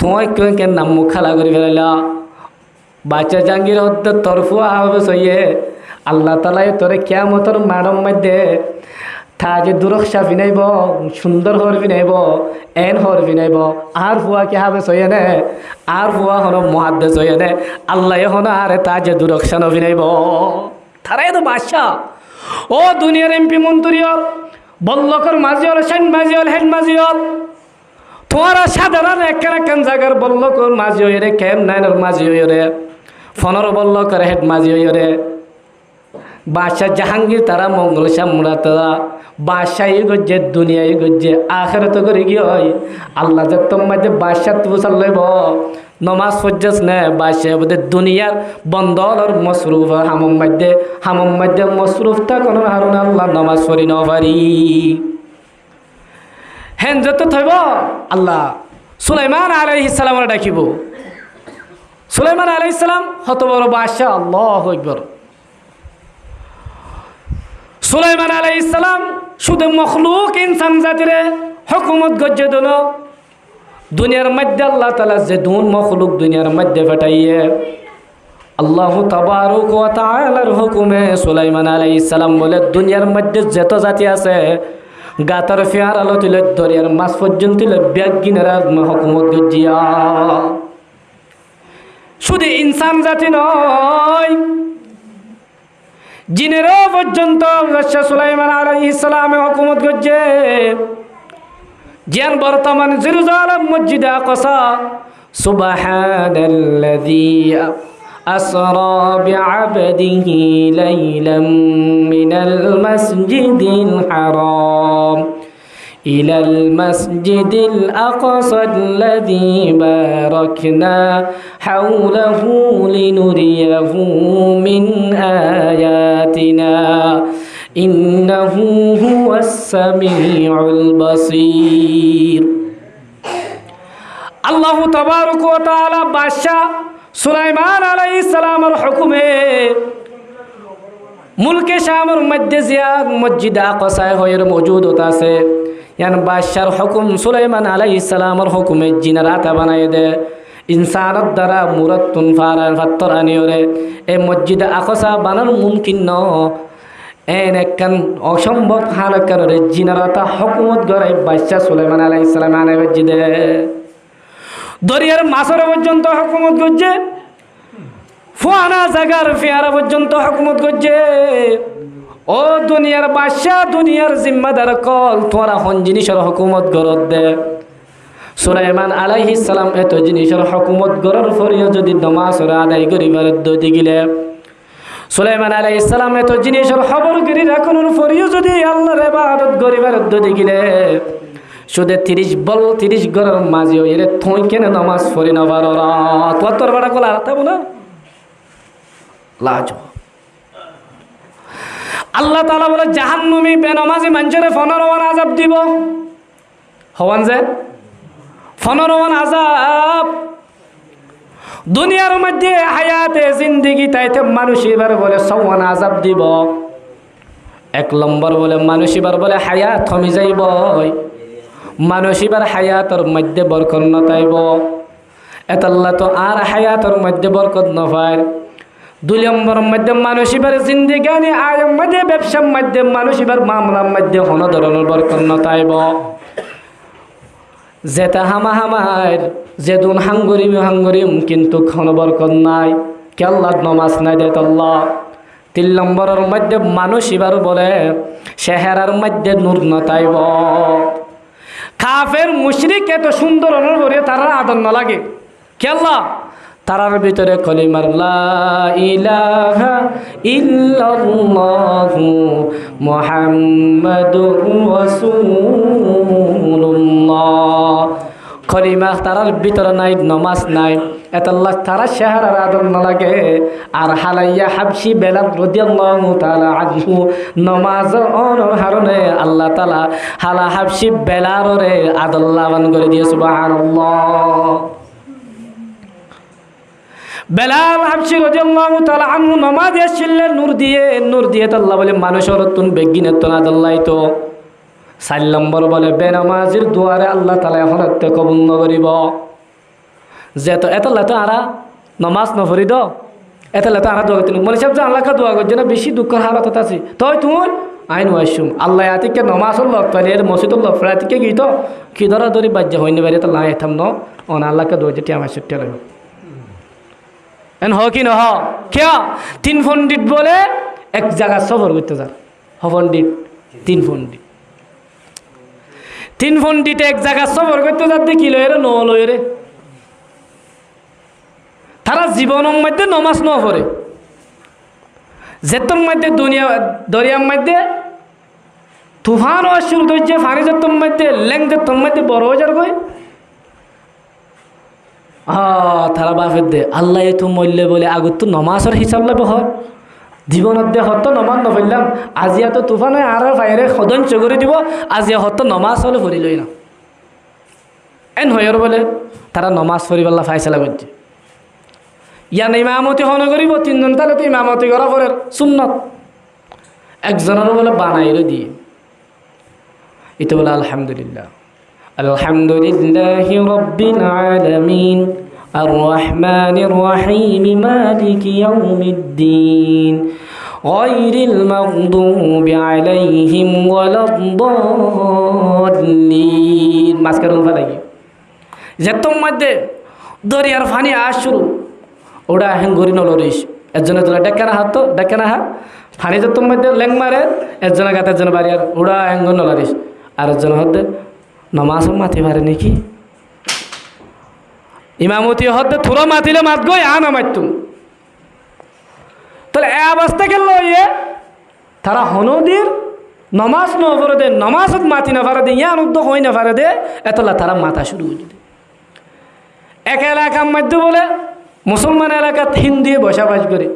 তোমার কেন নাম মুখ খালা করে ফেলাইলা। বাচ্চা জাহাঙ্গীর হতে তরফু হবে সইয়ে আল্লাহ তালাই তোরে কিয়ামতের মাডম মধ্যে তাজে দুরক্ষা বিনাইব, সুন্দর হর বিনাইব, এন হর বিনাইব। আর ফুয়া কে হবে সইয়ে নে, আর ফুয়া হন মহাদ্দেশ হইয়ে নে, আল্লাহ হন আরে তাজে দুরক্ষা নবিনাইব। তারাই তো বাদশা। ও দুনিয়ার এমপি মন্ত্রী হল, বল্লকর মাঝি হল, সেন মাঝি হল, হেড মাঝি হল, তোমারা সাধারণ একখান জায়গার বল্লকর মাঝি হয়ে রে, ক্যাম্প নাইনের মাঝি হয়ে রে, ফনর বল্লকর হেড মাঝি হয়ে রে। বাদশা জাহাঙ্গীর তারা মঙ্গল সামরা তারা বাদশাহ গজ্জে দুনিয়ায় গজ্জে আখেরাত করে গিয়ে হয় আল্লাহ যে তোমার যে বাদশাহ তুসাল লইব নমাজ ফজ্জাস নে বাদশাহ বোধে দুনিয়ার বন্দর মসরুফ হামম মধ্যে মসরুফটা কোনো হারুন আল্লাহ নমাজ পড়ি ন পারি হেন যত থইব আল্লাহ সুলাইমান আলাইহিস সালাম ডাকিব। সুলাইমান আলাইহিস সালাম হত বড় বাদশাহ, আল্লাহু আকবার। সুলাইমান আলাইহিস সালাম শুধু মখলুক ইনসান জাতিরে হুকুমত গজ্জে দিল। দুনিয়ার মধ্যে আল্লাহ তাআলা যে দুন মখলুক দুনিয়ার মধ্যে পাঠাইয়ে আল্লাহ তাবারক ওয়া তাআলার হুকুমে সুলাইমান আলাইহিস সালাম বলে দুনিয়ার মধ্যে যত জাতি আছে গাতার ফিয়ার আলো তুলে দরিয়ার মাছ পর্যন্ত ব্যাগিনেরা হুকুমত গজ্জিয়া। শুধু ইনসান জাতি নয়, জিনেরও পর্যন্ত সুলাইমান আলাইহিস সালামে হুকুমত গজ্জে। জিয়ান বর্তমান জেরুজালেম মসজিদে আকসা সুবহানাল্লাযী আসরা বিআবদিহি লাইলাম মিনাল মাসজিদিল হারাম ইলাল মাসজিদিল আকসাল্লাযী বারাকনা হাওলাহু লিনুরিয়াহু মিন আয়াতিনা ইন্নাহু হুয়াস সামিউল বাসীর। আল্লাহু তাবারক ওয়া তাআলা বাদশা সুলাইমান আলাইহিস সালামের হুকুমে মুলকে শামের মধ্যে জিয়াদ মসজিদ আকসায় হয়ের মজুদত আছে। ইয়ান বাদশার হুকুম সুলাইমান আলাইহিস সালামের হুকুমে জিনারাতা বানায় দে ইনসানত দ্বারা মুরাত্তুন ফারান ফাত্তর আনিয়রে এই মসজিদ আকসা বানানো মুমকিন ন এন একখান অসম্ভব হালকারে জিনারাতা হুকুমত গড়াই বাদশা সুলাইমান আলাইহিস সালাম আনে মসজিদে দরিয়ার মাছর পর্যন্ত হুকুমত করছে, ফুয়ানা জাগার ফিয়ারা পর্যন্ত হুকুমত করছে। ও দুনিয়ার বাদশা দুনিয়ার জিম্মাদার কল তোরা হন জিনিসের হুকুমত গড়ত দে। সুলাইমান আলাইহিস সালাম এত জিনিসের হুকুমত গড়ার পরেও যদি নামাজের আদায় করিবার দতি গিলে সুলাইমান আলাইহিস সালাম এত জিনিসের খবরগিরি রাখানোর পরেও যদি আল্লাহর ইবাদত করিবার দতি গিলে শুধু 30 ঘরের মাঝে এরে থই কেন নামাজ পড়ি না বারো তোর বাড়া কলা তাবো না লাজ। আল্লাহ তাআলা বলে জাহান্নামী বেনামাজি মানুষের 15 আযাব দিব। হওয়ান যে 15 আযাব দুনিয়ার মধ্যে হায়াতে জিন্দেগি তাইতে মানুষ এবার বলে 54 আযাব দিব। 1 নম্বর বলে মানুষ এবার বলে হায়াত থমি যাইব, মানুষ এবার হায়াতের মধ্যে বরকত নতাইব। এত আল্লাহ তো আর হায়াতের মধ্যে বরকত নপায়। 2 নম্বর মধ্যে মানুষ এবার জিন্দেগানি আয়ের মধ্যে ব্যবসার মধ্যে মানুষ এবার মামলার মধ্যে কোন ধরনের বরকত নতাইব। যেটা হামাহামার যেদুন হাঙ্গরিম কিন্তু কোনো বরকত নাই, কেল্লা নমাজ নাই দেত আল্লাহ। 3 নম্বরের মধ্যে মানুষ এবার বলে চেহারার মধ্যে নূর নতাইব। কাফের মুশরিক এত সুন্দর অনুভবে তারা আদর না লাগে কেল্লা তারার ভিতরে কলিমার লা ইলাহা ইল্লাল্লাহু মুহাম্মাদুর রাসূলুল্লাহ কলিমা তারার ভিতরে নাই, নমাজ নাই, এত আল্লাহ তারা চেহারার আদর না লাগে। আর হালাইয়া হাবশি বেলাল রাদিয়াল্লাহু তাআলা আনহু নমাজ অনহারণে আল্লাহ তাআলা হালা হাবশি বেলালরে আদর লাভান করে দিয়ে সুবহানাল্লাহ। বেলাল হাবশি রাদিয়াল্লাহু তাআলা আনহু নমাজ এসেছিলেন নূর দিয়ে তো আল্লাহ বলে মানুষের তুন বেগিনের তো আদর লাইতো। 4 নম্বর বলে বেনামাজির দুয়ারে আল্লাহ তাআলা হনতে কবুল নগরিব। যেহেতু এত তো আরা নমাজ নফরি দ এত আরা দোয়া করতে মনে সাহেব যে আল্লাহকে দোয়া করছে না বেশি দুঃখের হালাত আছে তই তুই আইন ওয়াইসুম আল্লাহ আতিকে নমাজর লগ পাইলে এর মসজিদর লগ পাইলে আতিকে গিয়ে তো কি ধরা ধরি বাজ্যা হইনি বাড়ি তো লাই থাম ন অন আল্লাহকে দোয়া যেটি আমার সত্যি লাগবে এন হ কি ন হ কিয়া 3 পণ্ডিত বলে এক জায়গা সফর করতে যার পণ্ডিত 3 পণ্ডিত 3 পণ্ডিতে এক জায়গা সফর করতে যাতে কি লয় রে ন লয় রে তারা জীবনের মধ্যে নমাজ ন পড়ে যেতর মধ্যে দরিয়ার মধ্যে তুফান শুরু হচ্ছে ফানি যেতর মধ্যে লেং যেতর মধ্যে বড় হয়ে যার গই তারা বাপের দে আল্লাহ তো মূল্য বলে আগত তো নমাজের হিসাব লাগবে হর জীবনত দে হত নমাজ নফরলাম আজিয়া তো তুফান হয় আর বাইরে সদঞ্চ করে দিব আজিয়া হত নমাজ হলে ভরি লই না এন হয়র বলে তারা নমাজ পড়িবার ফাইসলা করছে ইয়ান ইমামতি হন করিব 3 জন তাহলে তো ইমামতি করা পরে সুন্নত একজনের বলে বানাইরে দিয়ে এটা বলে আলহামদুলিল্লাহ আলহামদুলিল্লাহি রাব্বিল আলামিন আর রহমানির রহিম মালিকি ইয়াউমিদ্দিন গায়রিল মাগদুবি আলাইহিম ওয়ালাদ-দাল্লিন মাসকারুন ফালাগি যেতম মধ্যে দরিয়ার ফানি আস শুরু ওটা হেঙ্গরি নলরিস একজনে তোলা ডেকানা হাত তো ডেকানা হাত ফানি যেতম মধ্যে লেং মারে একজনে গাতে একজনে বাড়ি আর ওটা হেঙ্গর নলারিস আর একজন হতে নমাজ মাতি পারে নাকি ইমামতি হতে থুরো মাতিলে মাত গই আনা মারতুম তাহলে এ অবস্থা গেল ইয়ে তারা হনদির নমাজ ন পড়ে দে নমাজত মাতি না পারে দে ইয়ান উদ্যোগ হই না পারে দে এতলা তারা মাথা শুরু করে দে এক এলাকার মধ্যে বলে মুসলমান এলাকাত হিন্দু বসবাস করে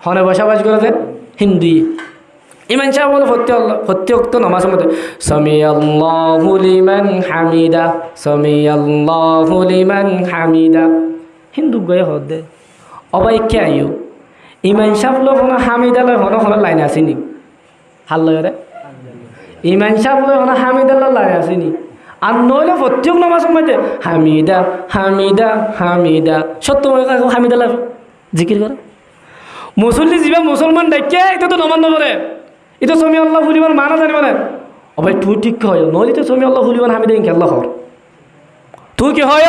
হনে বসবাস করে দে হিন্দু ইমান সাহেব বলে প্রত্যেক নামাজের মধ্যে সামি আল্লাহু লিমান হামিদা সামি আল্লাহু লিমান হামিদা হিন্দু গয়ে হদ দে অবাই কে আইও ইমান সাহেব লোক হন হামিদালয় হন হন লাইন আসেনি হাল লয় ইমান সাহেব লোক হন হামিদাল্লাহ লাইন আসেনি আর নইলে প্রত্যেক নামাজের মধ্যে হামিদা হামিদা হামিদা সত্য হামিদাল্লাহ জিকির করে মুসল্লি যিবা মুসলমান দেখে এটা তো নমান নপরে এটা সমি আল্লাহ হুলিমান মানা জানি মানে ও ভাই তুই ঠিক হয় নইলে তো সমি আল্লাহ হুলিমান হামিদা ইনকে আল্লাহ হর তুই কি হয়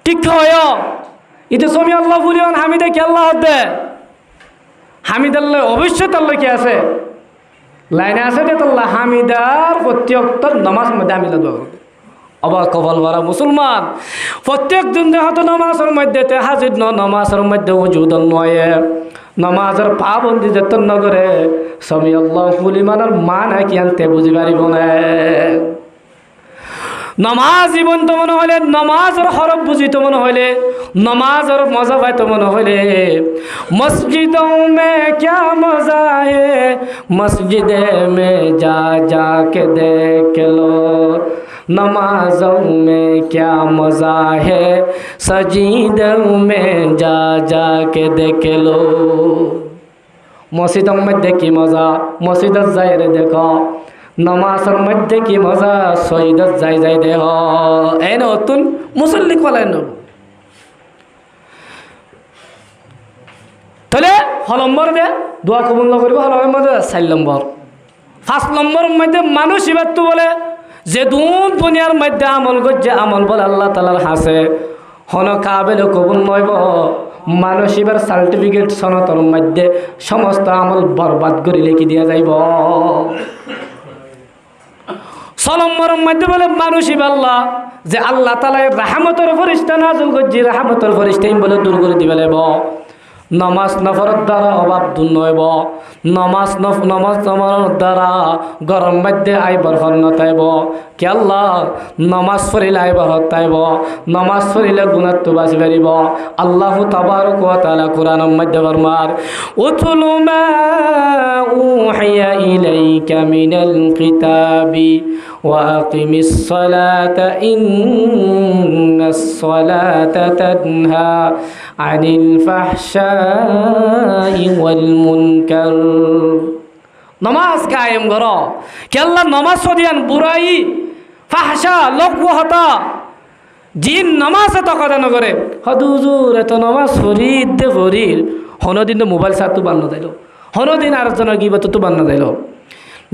ঠিক হয় এটা সমি আল্লাহ হুলিমান হামিদা কে আল্লাহ হর দে হামিদ আল্লাহ অবশ্যই তাল্লাহ কি আছে লাইনে আছে দে তাল্লাহ হামিদার প্রত্যেক নামাজ মধ্যে হামিদা দোয়া করবে অবা কপাল ভরা মুসলমান প্রত্যেক দিন দেহত নামাজের মধ্যে হাজির নামাজের মধ্যে উজুদন নয় নামাজের পাবন্দি যতন নগরে সমি আল্লাহ লিমানের মানে কি আনতে বুঝি পারিব না নমাজ জীবন তো মনে হলে নমাজের হরফ বুঝিত মনে হলে নমাজের মজা পাইতো মনে হলে মসজিদों में क्या मजा है मस्जिद में जा जा के देख लो नमाजों में क्या मजा है सजीदों में जा जा के देख लो मस्जिदों में देखी मजा मस्जिद जाए रे देखो नमाजर मध्य की मजा शहीदत যাই যাই দেহ এই নতুন মুসল্লি কলাই নব তাহলে হলম্বর দে দোয়া কবুল করব হলম্বর মধ্যে 4 নম্বর 5 নম্বরের মধ্যে মানুষ ইবাদত বলে যে দুনিয়ার মধ্যে আমল গজ্জে আমল বলে আল্লাহ তাআলার হাসে হন কাবেল কবুল নইব মানুষ এবার সার্টিফিকেট সনতর মধ্যে সমস্ত আমল বরবাদ করে লিখে দিয়া যাইব সলম্বরের মধ্যে বলে মানুষই আল্লাহ যে আল্লাহ তাআলা রাহমতের ফেরেশতা নাযিল করজি রাহমতের ফেরেশতা বলে দূর করে দিবে লাগব নমাজ নফরত দ্বারা অভাব দূর নইব নমাজ নমাজের দ্বারা গরম মধ্যে আইবার হন্নতাইব কে আল্লাহ নমাজ পড়িলে আইবার হতাইব নমাজ পড়িলে গুনাহ তো বাঁচি পারিব আল্লাহ তাবারক ওয়া তাআলা কোরআনের মধ্যে ফরমার উতলু মা উহিয়া ইলাইকা মিনাল কিতাবি ওয়া আকিমিস সালাতা ইন্নাস সালাতা তানহা আনিল ফাহশাই ওয়াল মুনকার নমাজ কায়েম করো কে আল্লাহ নমাজ পড়িয়ান বুরাই ফাহশা লকওয়াহতা জিন নমাজ তো কথা না করে হদুজুর এত নমাজ ফরিদ দে ফরিদ হনদিন তো মোবাইল সাতু বান্ন দাইলো হনদিন আর জনের গিবত তো বান্ন দাইলো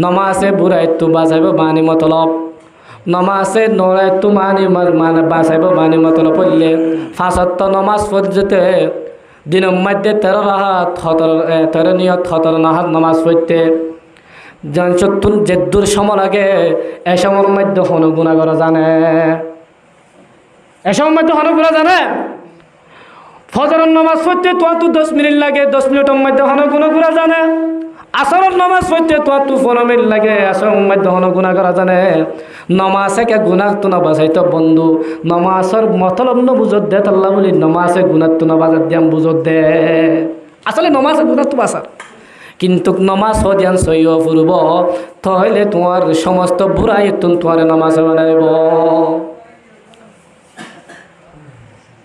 নমাজে বুরাই তো বাজাইব বানি মতলব নমাজে নড়াই তো মানে বাঁচাইব বানি মতলব পড়লে ফাঁসত্ব নমাজ পড়তে দিনের মধ্যে 13 রাহাত 13 নিয়ত 17 নাহাত নমাজ পড়তে জানছতুন যে দূর সময় লাগে এ সময়ের মধ্যে হন গুনাহ করা জানে এ সময়ের মধ্যে হন গুনাহ জানে ফজরের নামাজ পড়তে তো 10 মিনিট লাগে 10 মিনিটের মধ্যে হন গুনাহ করা জানে আসরের নামাজ পড়তে তো 15 মিনিট লাগে আসরের মধ্যে হন গুনাহ করা জানে নমাজে কে গুনাহ তো না বাঁচাইতো বন্ধু নমাজের মতলব ন বুঝত দে আল্লাহ বলি নমাজে গুনাহ তো না বাজার দিয়াম বুঝত দে আসলে নমাজে গুনাহ তো বাঁচার কিন্তু নমাজ হদিয়ান সইয় ফুরব তাহলে তোমার সমস্ত বুড়াই তোমার নমাজ বানাইব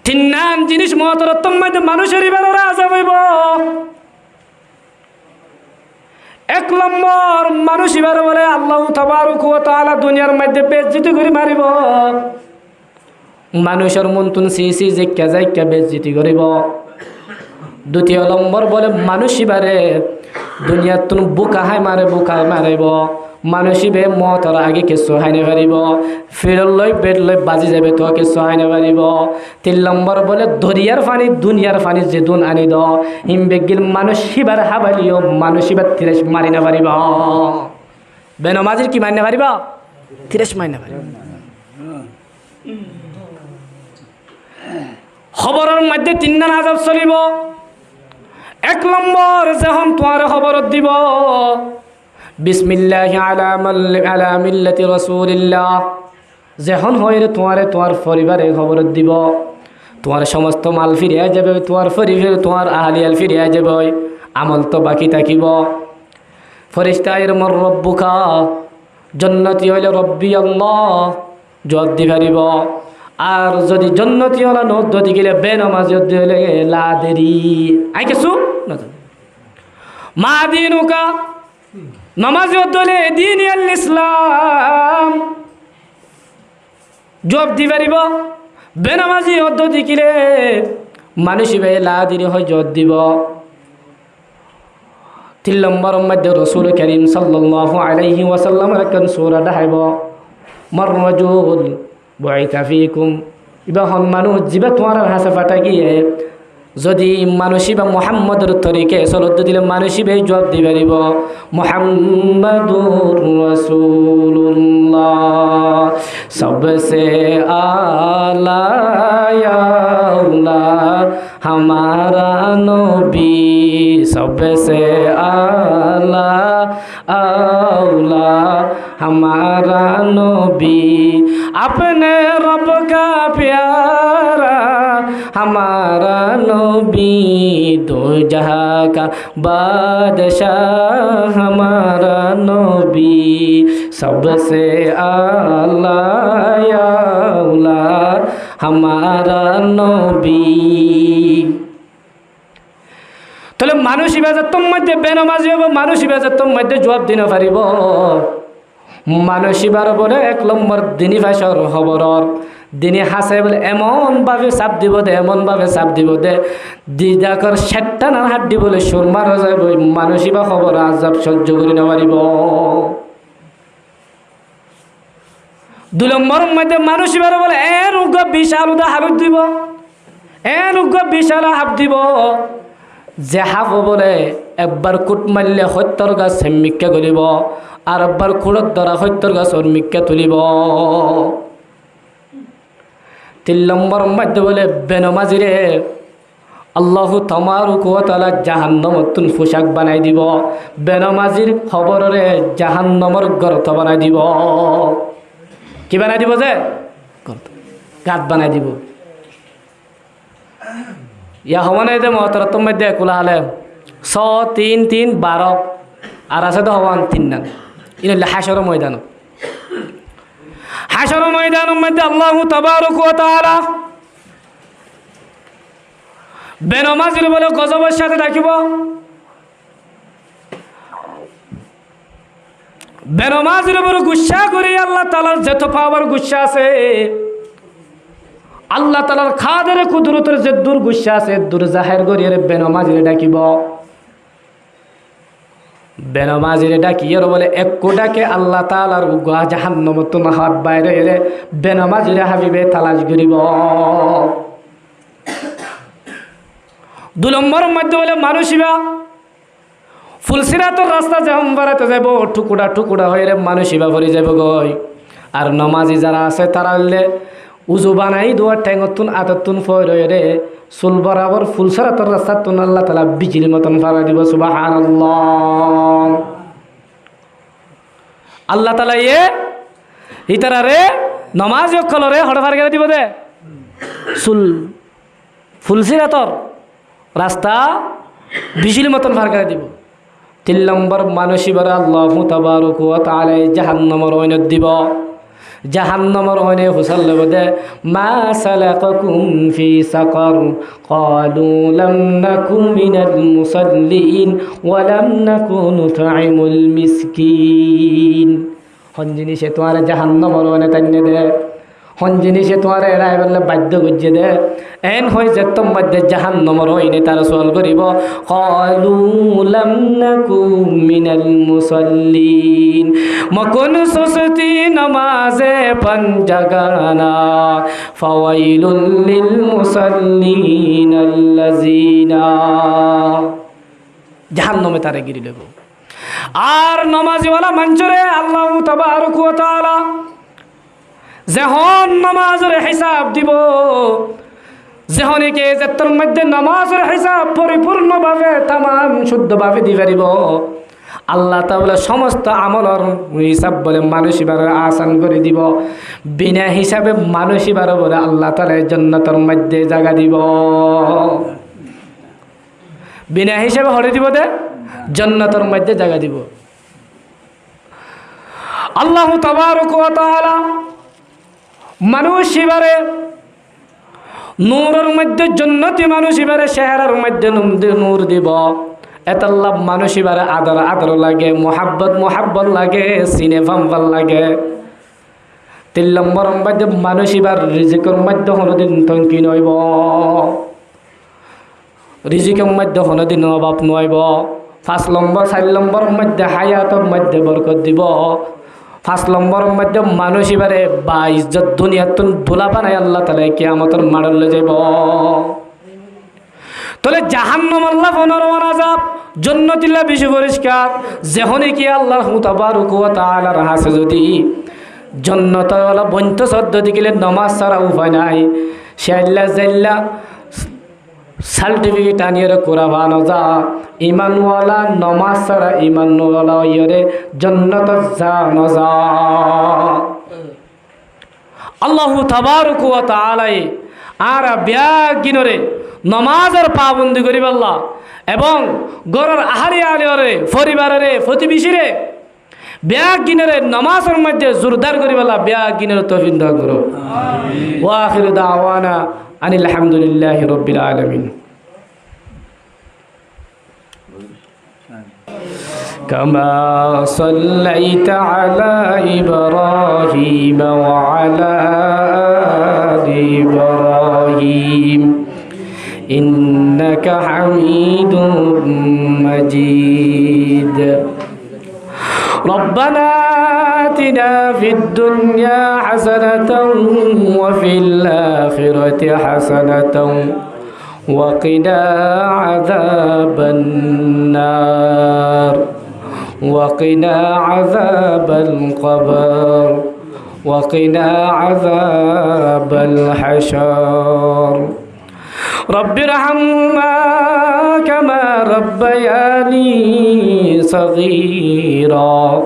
তিন নাম জিনিস মহতরত্তম মধ্যে মানুষের বেলারা আজাব হইব 1 নম্বর মানুষ এবারে বলে আল্লাহ তাবারক ওয়া তাআলা দুনিয়ার মধ্যে বেজ্জতি করে মারিব মানুষের মন তুন সিসি যে কাজাইকা বেজ্জতি করিব 2 নম্বর বলে মানুষ এবারে দুনিয়ার তুন বুকা হাই মারিব মানুষিবে মতর আগে কিছু হাইনে পারিব ফিরল লই বেড লই বাজি যাবে তো কিছু হাইনে পারিব 3 নম্বর বলে দরিয়ার পানি দুনিয়ার পানি যে দুন আনি দ হিমবেগিল মানুষ হিবার হাবালিও মানুষ হিবার 30 মারি না পারিব বেনমাজির কি মারি না পারিব 30 মারি না পারিব খবরের মধ্যে 3 দিন আযাব চলিব এক নম্বর যখন তোমার খবর দিব বিসমিল্লাহি আলা মিল্লাতি রাসূলিল্লাহ, যখন হয় তোমার পরিবারে খবর দিব, তোমার সমস্ত মাল ফিরিয়া যাবে, তোমার পরিবার তোমার আহলিয়াল ফিরিয়া যাবে, আমল তো বাকি থাকিব। ফেরেশতা মর রব্বুকা, জন্নতি হইলে রব্বি আল্লাহ জবাব দি পারিব। আর যদি জন্নতি হলা নদ্যতি গেলে বেনমাজি হইলে লা দেরি আই কিছু না মা দিনুকা, নামাজি হলে দিন আল ইসলাম জবাব দি পারিব। বেনামাজি পদ্ধতি কিলে মানুষ লা দেরি হয় জবাব দিব। 3 নম্বর মধ্যে রাসূল করিম সাল্লাল্লাহু আলাইহি ওয়াসাল্লামের একখান সূরা দেখাইব, মার রাজুল বুইতা ফিকুম, ইবাহন মানুষ জিবা তোমার হাসে ফাটা গিয়ে যদি মানুষই বা মুহাম্মদের তরিকে চলত দিলে মানুষই বে জবাব দি পারিব মুহাম্মাদুর রাসূলুল্লাহ সবসে আলা ইয়া আল্লাহ हमारा नबी सबसे आला औला हमारा नबी अपने रब का प्यारा हमारा नबी दो जहां का बादशाह हमारा नबी सबसे आला औला हमारा नबी। তাহলে মানুষ ইবাদতর মধ্যে বেনমাজি হব, মানুষ ইবাদতর মধ্যে জবাব দিন পারিব। মানুষ ইবার বলে 1 নম্বর দিনী ভাষার খবরর দিনী হাসে বলে এমনভাবে চাপ দিব দে, এমনভাবে চাপ দিব দে দিদাকর সেটানার হাত দি বলে সুর মারা যাব, মানুষ ইবা খবর আজাব সহ্য করি না পারিব। 2 নম্বর মধ্যে মানুষ ইবার বলে এর উগ্র বিশাল উদা হাত দিব, এর উগ্র বিশাল হাত দিব যে হাফ বলে একবার কুট মারলে সত্যর গাছ মিক্কা গলিব, আর একবার কুড়ত ধরা সত্যর গাছর মিক্কা তুলিব। 3 নম্বর মধ্যে বলে বেনমাজিরে আল্লাহু তাবারাকা ওয়া তাআলা জাহান্নামতুন পোশাক বানাই দিব, বেনমাজির খবরে জাহান্নামের গর্ত বানাই দিব। কি বানাই দিব? যে গাত বানাই দিব। ইয়া হওয়ানে যে মহতরতম মধ্যে কুলা হলে 100 3 3 12 আর আছে তো হওয়ান 3 নাম ইনলে হাশর ময়দান, হাশর ময়দানের মধ্যে আল্লাহু তাবারাকা ওয়া তাআলা বেনমাজির বলে গজবের সাথে ডাকিব। বেনমাজির বলে গুসা করি আল্লাহ তাআলার যত পাওয়ার গুসা আছে, আল্লাহ তাআলার খাদের কুদরতের যে দূর গুসা আছে দূর জাহের করিয়ে বেনমাজিরে ডাকিব। বেনমাজিরে ডাকিয়ে বলে এক কোটাকে আল্লাহ তাআলার জাহান্নামত না হাত বাইরে এলে বেনমাজিরে হাবিবে তালাশ করিব। 2 নম্বর মধ্যে বলে মানুষিবা ফুলসিরাতর রাস্তা যখন বাড়াতে যাব টুকুরা টুকুরা হয়ে মানুষিবা ভরে যাব গই। আর নমাজি যারা আছে তারা উজু বানাই দোয়ার ঠ্যাঙতুন আততুন ফয়রে রে চুল বরাবর ফুলসিরাতর রাস্তা তুন আল্লাহ তাআলা বিজলি মতন ফারা দিব। সুবহানাল্লাহ। আল্লাহ তাআলা ইতারা রে নমাজ কলরে হড়ফার করে দিব দে চুল ফুলসিরাতর রাস্তা বিজলি মতন ফার করে দিব। 3 নম্বর মানুষিবার আল্লাহু তাবারাকা ওয়া তাআলা জাহান্নামের ওইনত দিব। জাহান্নামের ওইনে হুসাল লবদে মা সালাকাকুম ফি সাকার ক্বালু লাম নাকু মিনাল মুসাল্লিন ওয়া লাম নাকু নুতঈমুল মিসকিন। হন জিনিসে তোমার জাহান্নামের ওইনে তান্নে দে, হন জিনিসে তোমার এরাই বললে বাধ্য করছে দে এন হয়ে যে তোর মধ্যে জাহান্নামের ওইনে তারা সওয়াল করিব ক্বালু লাম নাকু মিনাল মুসাল্লিন মকুন সুসতি নামাজে পাঞ্জাগানা ফাওয়াইলুল লিল মুসাল্লিন আল্লাযিনা। জাহান্নামে তারে গিরি দেব। আর নামাজিওয়ালা মঞ্জুরে আল্লাহু তাবারাকা ওয়া তাআলা যখন নামাজের হিসাব দিব যেহনিকে যে তোর মধ্যে নামাজের হিসাব পরিপূর্ণভাবে তামাম শুদ্ধভাবে দি পারিব আল্লাহ তাআলা সমস্ত আমলের হিসাব বলে মানুষ এবার আসান করে দিব বিনা হিসাবে মানুষ এবার বলে আল্লাহ তাআলা জান্নাতের মধ্যে জায়গা দিব বিনা হিসাবে হরে দিব দে জান্নাতের মধ্যে জায়গা দিব আল্লাহ তাবারক ওয়া তাআলা মানুষ এবারে নূরের মধ্যে জান্নাতি মানুষ এবারে চেহারার মধ্যে নূর দিব এতাল্লাহ মানুষ এবারে আদর আদর লাগে মোহাব্বত লাগে সিনে ফাম্পাল লাগে 3 নম্বর মধ্যে মানুষ এবার রিজিকের মধ্যে কোনোদিন তঙ্কি নইব রিজিকের মধ্যে কোনোদিন অভাব নইব 5 নম্বর 4 নম্বর মধ্যে হায়াতের মধ্যে বরকত দিব 5 নম্বর মধ্যে মানুষ এবারে বা ইজ্জত দুনিয়াত দোলা বানাই আল্লাহ তাআলা কিয়ামতের মাড়লে যাব তাহলে জাহান্নাম আল্লাহ ফনরমান আযাব জান্নাতুল্লাহ বেশি পরিষ্কার যেহনে কি আল্লাহ তাবারক ওয়া তাআলার হাসে যদি জান্নাতওয়ালা বন্ত শব্দ দিলে নামাজ ছাড়া উপায় নাই শাইল্লা জাইল্লা সার্টিফিকেট আনিয়ে কোরআন যা ইমানওয়ালা নামাজ ছাড়া ইমানওয়ালা ইয়রে জান্নাত যা নজা আল্লাহ তাবারক ওয়া তাআলা আর ব্যাগিনরে নমাজের পাবন্দি করিব আল্লাহ এবং গরর আহারি আলিয়রে পরিবারের প্রতিবেশীরে ব্যাগিনরে নমাজের মধ্যে জোরদার করিব আল্লাহ ব্যাগিনের তৌফিক দান করো আমিন ওয়া আখিরু দাওয়ানা আনিল হামদুলিল্লাহি রাব্বিল আলামিন كما صليت على إبراهيم وعلى آل إبراهيم إنك حميد مجيد ربنا آتنا في الدنيا حسنة وفي الآخرة حسنة وقنا عذاب النار وقنا عذاب القبر وقنا عذاب الحشر رب ارحمهما كما ربياني صغيرا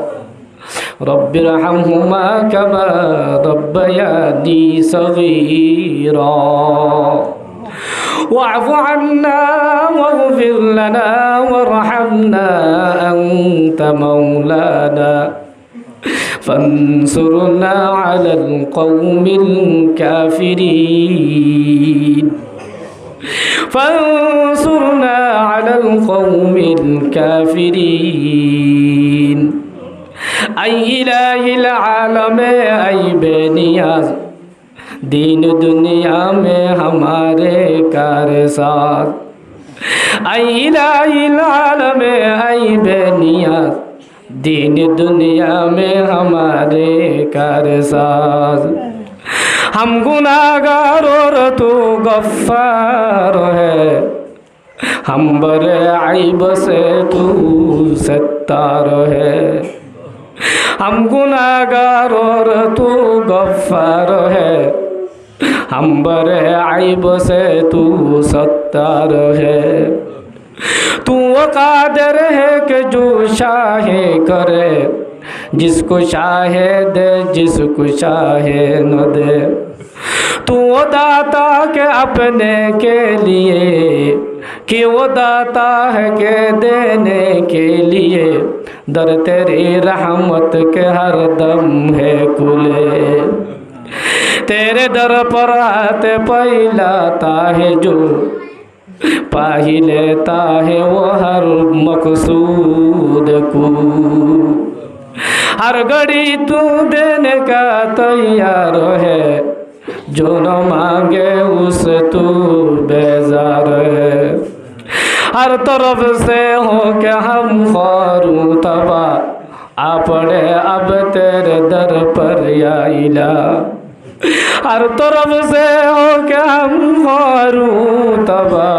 رب ارحمهما كما ربياني صغيرا واعف عنا واغفر لنا وارحمنا أنت مولانا فانصرنا على القوم الكافرين فانصرنا على القوم الكافرين أي إله العالم أي بنياز دین دنیا میں ہمارے کار ساز اے الہ العالم اے بے نیاز دین دنیا میں ہمارے کار ساز ہم گناہگار اور تو غفار ہے ہم برے عیب سے تو ستار ہے ہم گناہگار اور تو غفار ہے ہم برے عیب سے تو ستار ہے تو وہ قادر ہے کہ جو چاہے کرے جس کو چاہے دے جس کو چاہے نہ دے تو وہ داتا کہ اپنے کے لیے کہ وہ داتا ہے کہ دینے کے لیے در تیری رحمت کے ہر دم ہے کھلے तेरे दर पर आते पहलाता है जो पा ही लेता है वो हर मकसूद को हर घड़ी तू देने का तैयार है जो न मांगे उसे तू बेजार है हर तरफ से हो के हम खारू तबा आ पड़े अब तेरे दर पर या इला हर तरफ से हो के हम खारू तबा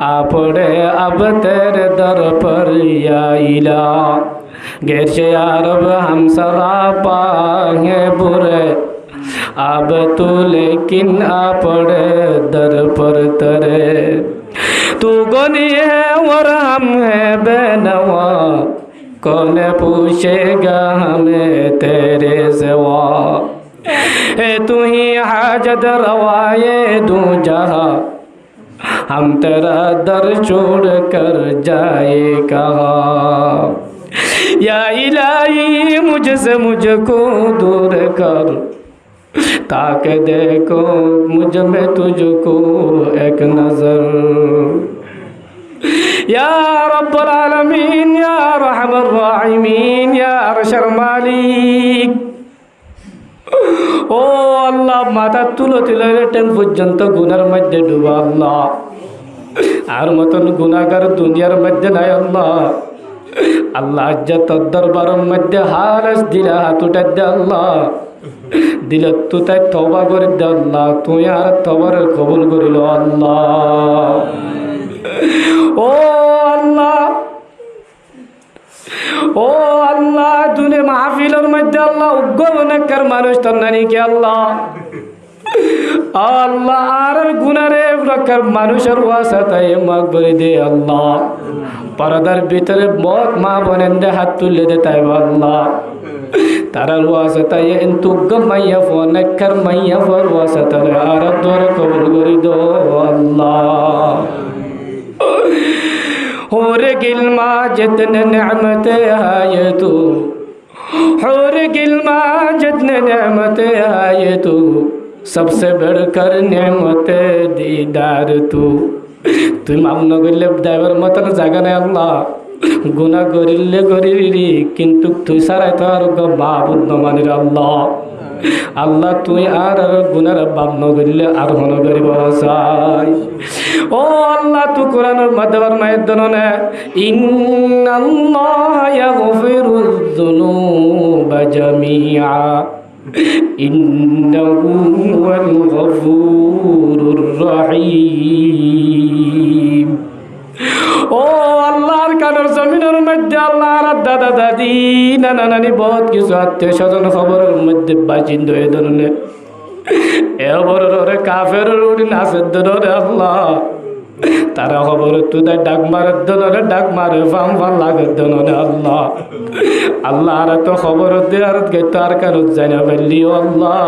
आ पड़े अब तेरे दर पर या इला गैर अरब हम सरापा हैं बुरे अब तो लेकिन आ पड़े दर ऊपर तेरे तू गनी है और हम है बेनवा कौन पूछेगा हमें तेरे सिवा तू ही हाजत रवाए दू जहां हम तेरा दर छोड़ कर जाए कहाँ या इलाही मुझसे मुझको दूर कर ताकि देखो मुझ में तुझको एक नजर या रब्बुल आलमीन या रहमान राहिमीन या अरशर मालिक ও আল্লাহ মাথা তুলো টেম পর্যন্ত গুনার মধ্যে ডুবা আল্লাহ আর মতন গুনাহগার দুনিয়ার মধ্যে নাই আল্লাহ আল্লাহ আজ তোর দরবারের মধ্যে হারাস দিলা হাত উঠাই দে আল্লাহ দিল তু তাই তওবা করে দে আল্লাহ তুই আর তওবার কবুল করিল আল্লাহ ও আল্লাহ ও আল্লাহ দুনে মাহফিলের মধ্যে আল্লাহ উগ্গনেকার মানুষ তোর নানি কে আল্লাহ আল্লাহ আর গুনারে প্রকার মানুষের ওয়াসাতায় মাগবরি দে আল্লাহ পরদার ভিতরে বহুত মা বোনেন্দে হাত তুলে দে তাই আল্লাহ তারার ওয়াসাতায় এন্তু গমাইয়া ফোনেকার মাইয়া ফর ওয়াসাতায় আর দর কবুল করি দো আল্লাহ हूर गिलमा जितने नेमते आए तू हूर गिलमा जितने नेमते आए तू सबसे बढ़कर नेमते दीदार तू तुम मामन करले ड्राइवर मतन जागा नहीं अल्लाह गुना करिले करिली किंतु तुई सारा तो और बाबुद न मानिर अल्लाह আল্লাহ তুই আর গুনার বাপ নগরিলে আর হন করিব চাই ও আল্লাহ তু কোরআনের মধ্যে ফরমায় দননে ইন্নাল্লাহা ইয়াগফিরুয যুনুবা জামিআ ইন্নাহু হুয়াল গফুরুর রহিম ও আল্লাহর কানের জমিনের মধ্যে আল্লাহর দাদা দাদি নানা নানি বহুত কিছু আত্মীয় স্বজন খবরের মধ্যে বাচিন্দ হয়ে ধরনের এবার কাফের উড়ি নাচের ধরে আল্লাহ তারা খবর তুই ডাক মারের ধরে ডাক মারে ফাম ফান লাগের ধরে আল্লাহ আল্লাহ আর তো খবর দে আর গেতো আর কারো যাই না ফেললিও আল্লাহ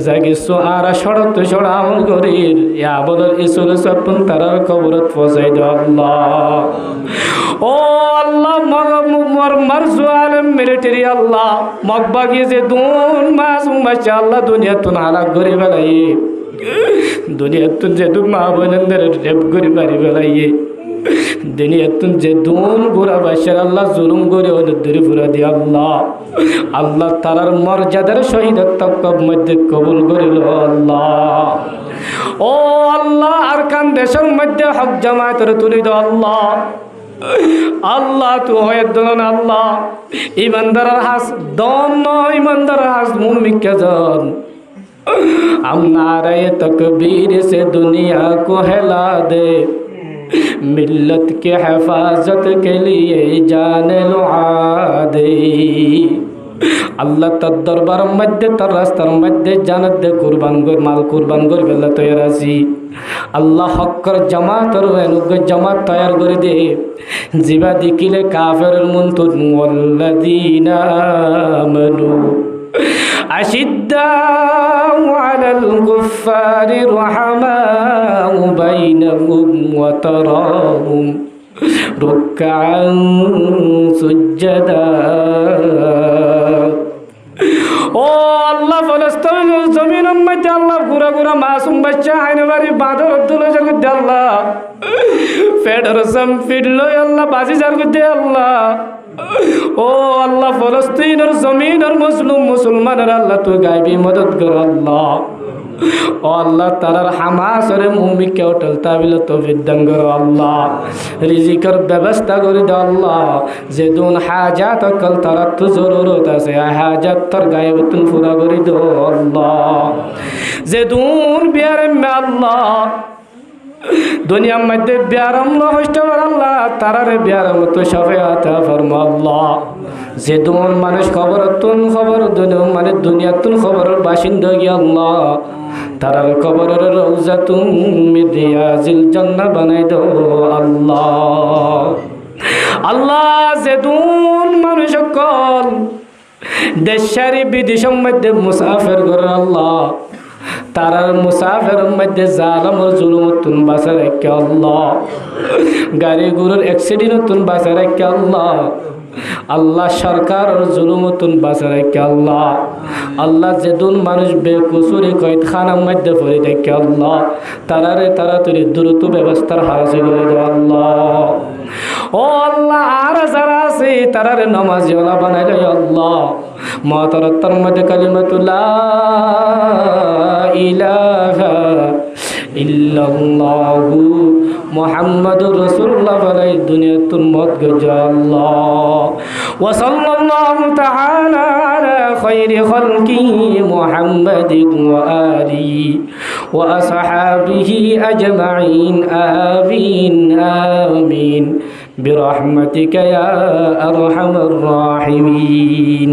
জাগিসো আর সড়ক সড় আমল করি ইয়া বলার ইসুল সপন তারার খবরত পৌঁছাই দে আল্লাহ ও আল্লাহ মর মারজু আলম মিলিটারি আল্লাহ মগবাগি যে দুন মাস মাশাআল্লাহ দুনিয়া তুন হালাক করে ফেলাই দুনিয়া তুন যে দু মা বোনেদের রেপ করে বাড়ি ফেলাই দুনিয়া তুন যে দুন গোরা বাশার আল্লাহ জুলুম করে ওদের দূরে ফুরা দিয়ে আল্লাহ আল্লাহ তারার মর্যাদার শহীদের তকব মধ্যে কবুল করিল আল্লাহ ও আল্লাহ আর কান দেশের মধ্যে হক জামায়াতের তুলি দো আল্লাহ আল্লাহ তু হয়ে দন আল্লাহ ইমানদারের হাস দন নয় ইমানদারের হাস মুমিকে জন हम नारे तकबीर से दुनिया को हिला दे मिल्लत के हिफाजत के लिए जान लुआ दे আল্লাহ তার দরবার মধ্যে তার রাস্তার মধ্যে জানাত দে কুরবান কর মাল কুরবান কর বেলা তৈরি আছি আল্লাহ হক্কর জামাতর অনুগ্রহ জামাত তৈরি করে দে জিবা দিকিলে কাফেরের মুনতুন ওয়াল্লাযীনা আমানু أشداء على الكفار رحماء بينهم وتراهم ركعا سجدا ও আল্লাহ ফলস্তিনের জমিনের মধ্যে আল্লাহ গুড়া গুড়া মাসুম বাচ্চা হাইনবাড়ি বাঁধর তুলে যাকে দে আল্লাহ ফেডারেশন ফিরলো আল্লাহ বাজি যার দে আল্লাহ ও আল্লাহ ফলস্তিনের জমিনের মুসলমানের আল্লাহ তুই গাইবি মদত কর আল্লাহ ও আল্লাহ তারার হামাসরে মুমিকে হোটেল তাবিল তৌফিক দান কর আল্লাহ রিজিকের ব্যবস্থা করে দাও আল্লাহ যে দুন হাজাত কল তারা তো জরুরত আছে হাজাত তোর গায়ে তুন পুরা করে দাও আল্লাহ যে দুন বিয়ারে আল্লাহ দুনিয়ার মধ্যে বিয়ারম হইতে পারে আল্লাহ তারারে বিয়ারম তো শাফাআত ফরমা আল্লাহ যে দুন মানুষ খবর তুন খবর দুনিয়া মানে দুনিয়া তুন খবরের বাসিন্দা গিয়ে আল্লাহ তারার কবরের রওজাতুম মিন রিয়াজিল জান্নাহ বানাই দাও আল্লাহ। আল্লাহ যেদুন মানুষ সকল দেশারি বিদেশের মধ্যে মুসাফির করে আল্লাহ, তারার মুসাফিরের মধ্যে জালামর জুলুমতুন বাঁচা রাখে আল্লাহ, গাড়ি গরুর অ্যাক্সিডেন্টতুন বাঁচা রাখে আল্লাহ, আল্লাহ সরকারের জুলুমতুন বাঁচা রাখে আল্লাহ। আল্লাহ যেদুন মানুষ বেকুসুরি কয়েদ খানার মধ্যে পড়ে দেখে আল্লাহ, তারারে তাড়াতাড়ি দ্রুত ব্যবস্থার হারাসি করে দাও আল্লাহ। ও আল্লাহ, আর যারা আছে তারারে নামাজি ওয়ালা বানাই দাও আল্লাহ। মাতারাত্তার মধ্যে কালিমাতুল্লা ইলাহা ইল্লাল্লাহু মুহাম্মাদুর রাসূলুল্লাহ বানাই দুনিয়াতুল মত গজা আল্লাহ। ওয়া সাল্লাল্লাহু তাআলা আলা খায়রি খালকি মুহাম্মাদিন ওয়া আলিহি ওয়া আসহাবিহি আজমাইন আমিন আমিন বিরহমাতিকা ইয়া আরহামার রাহিমিন।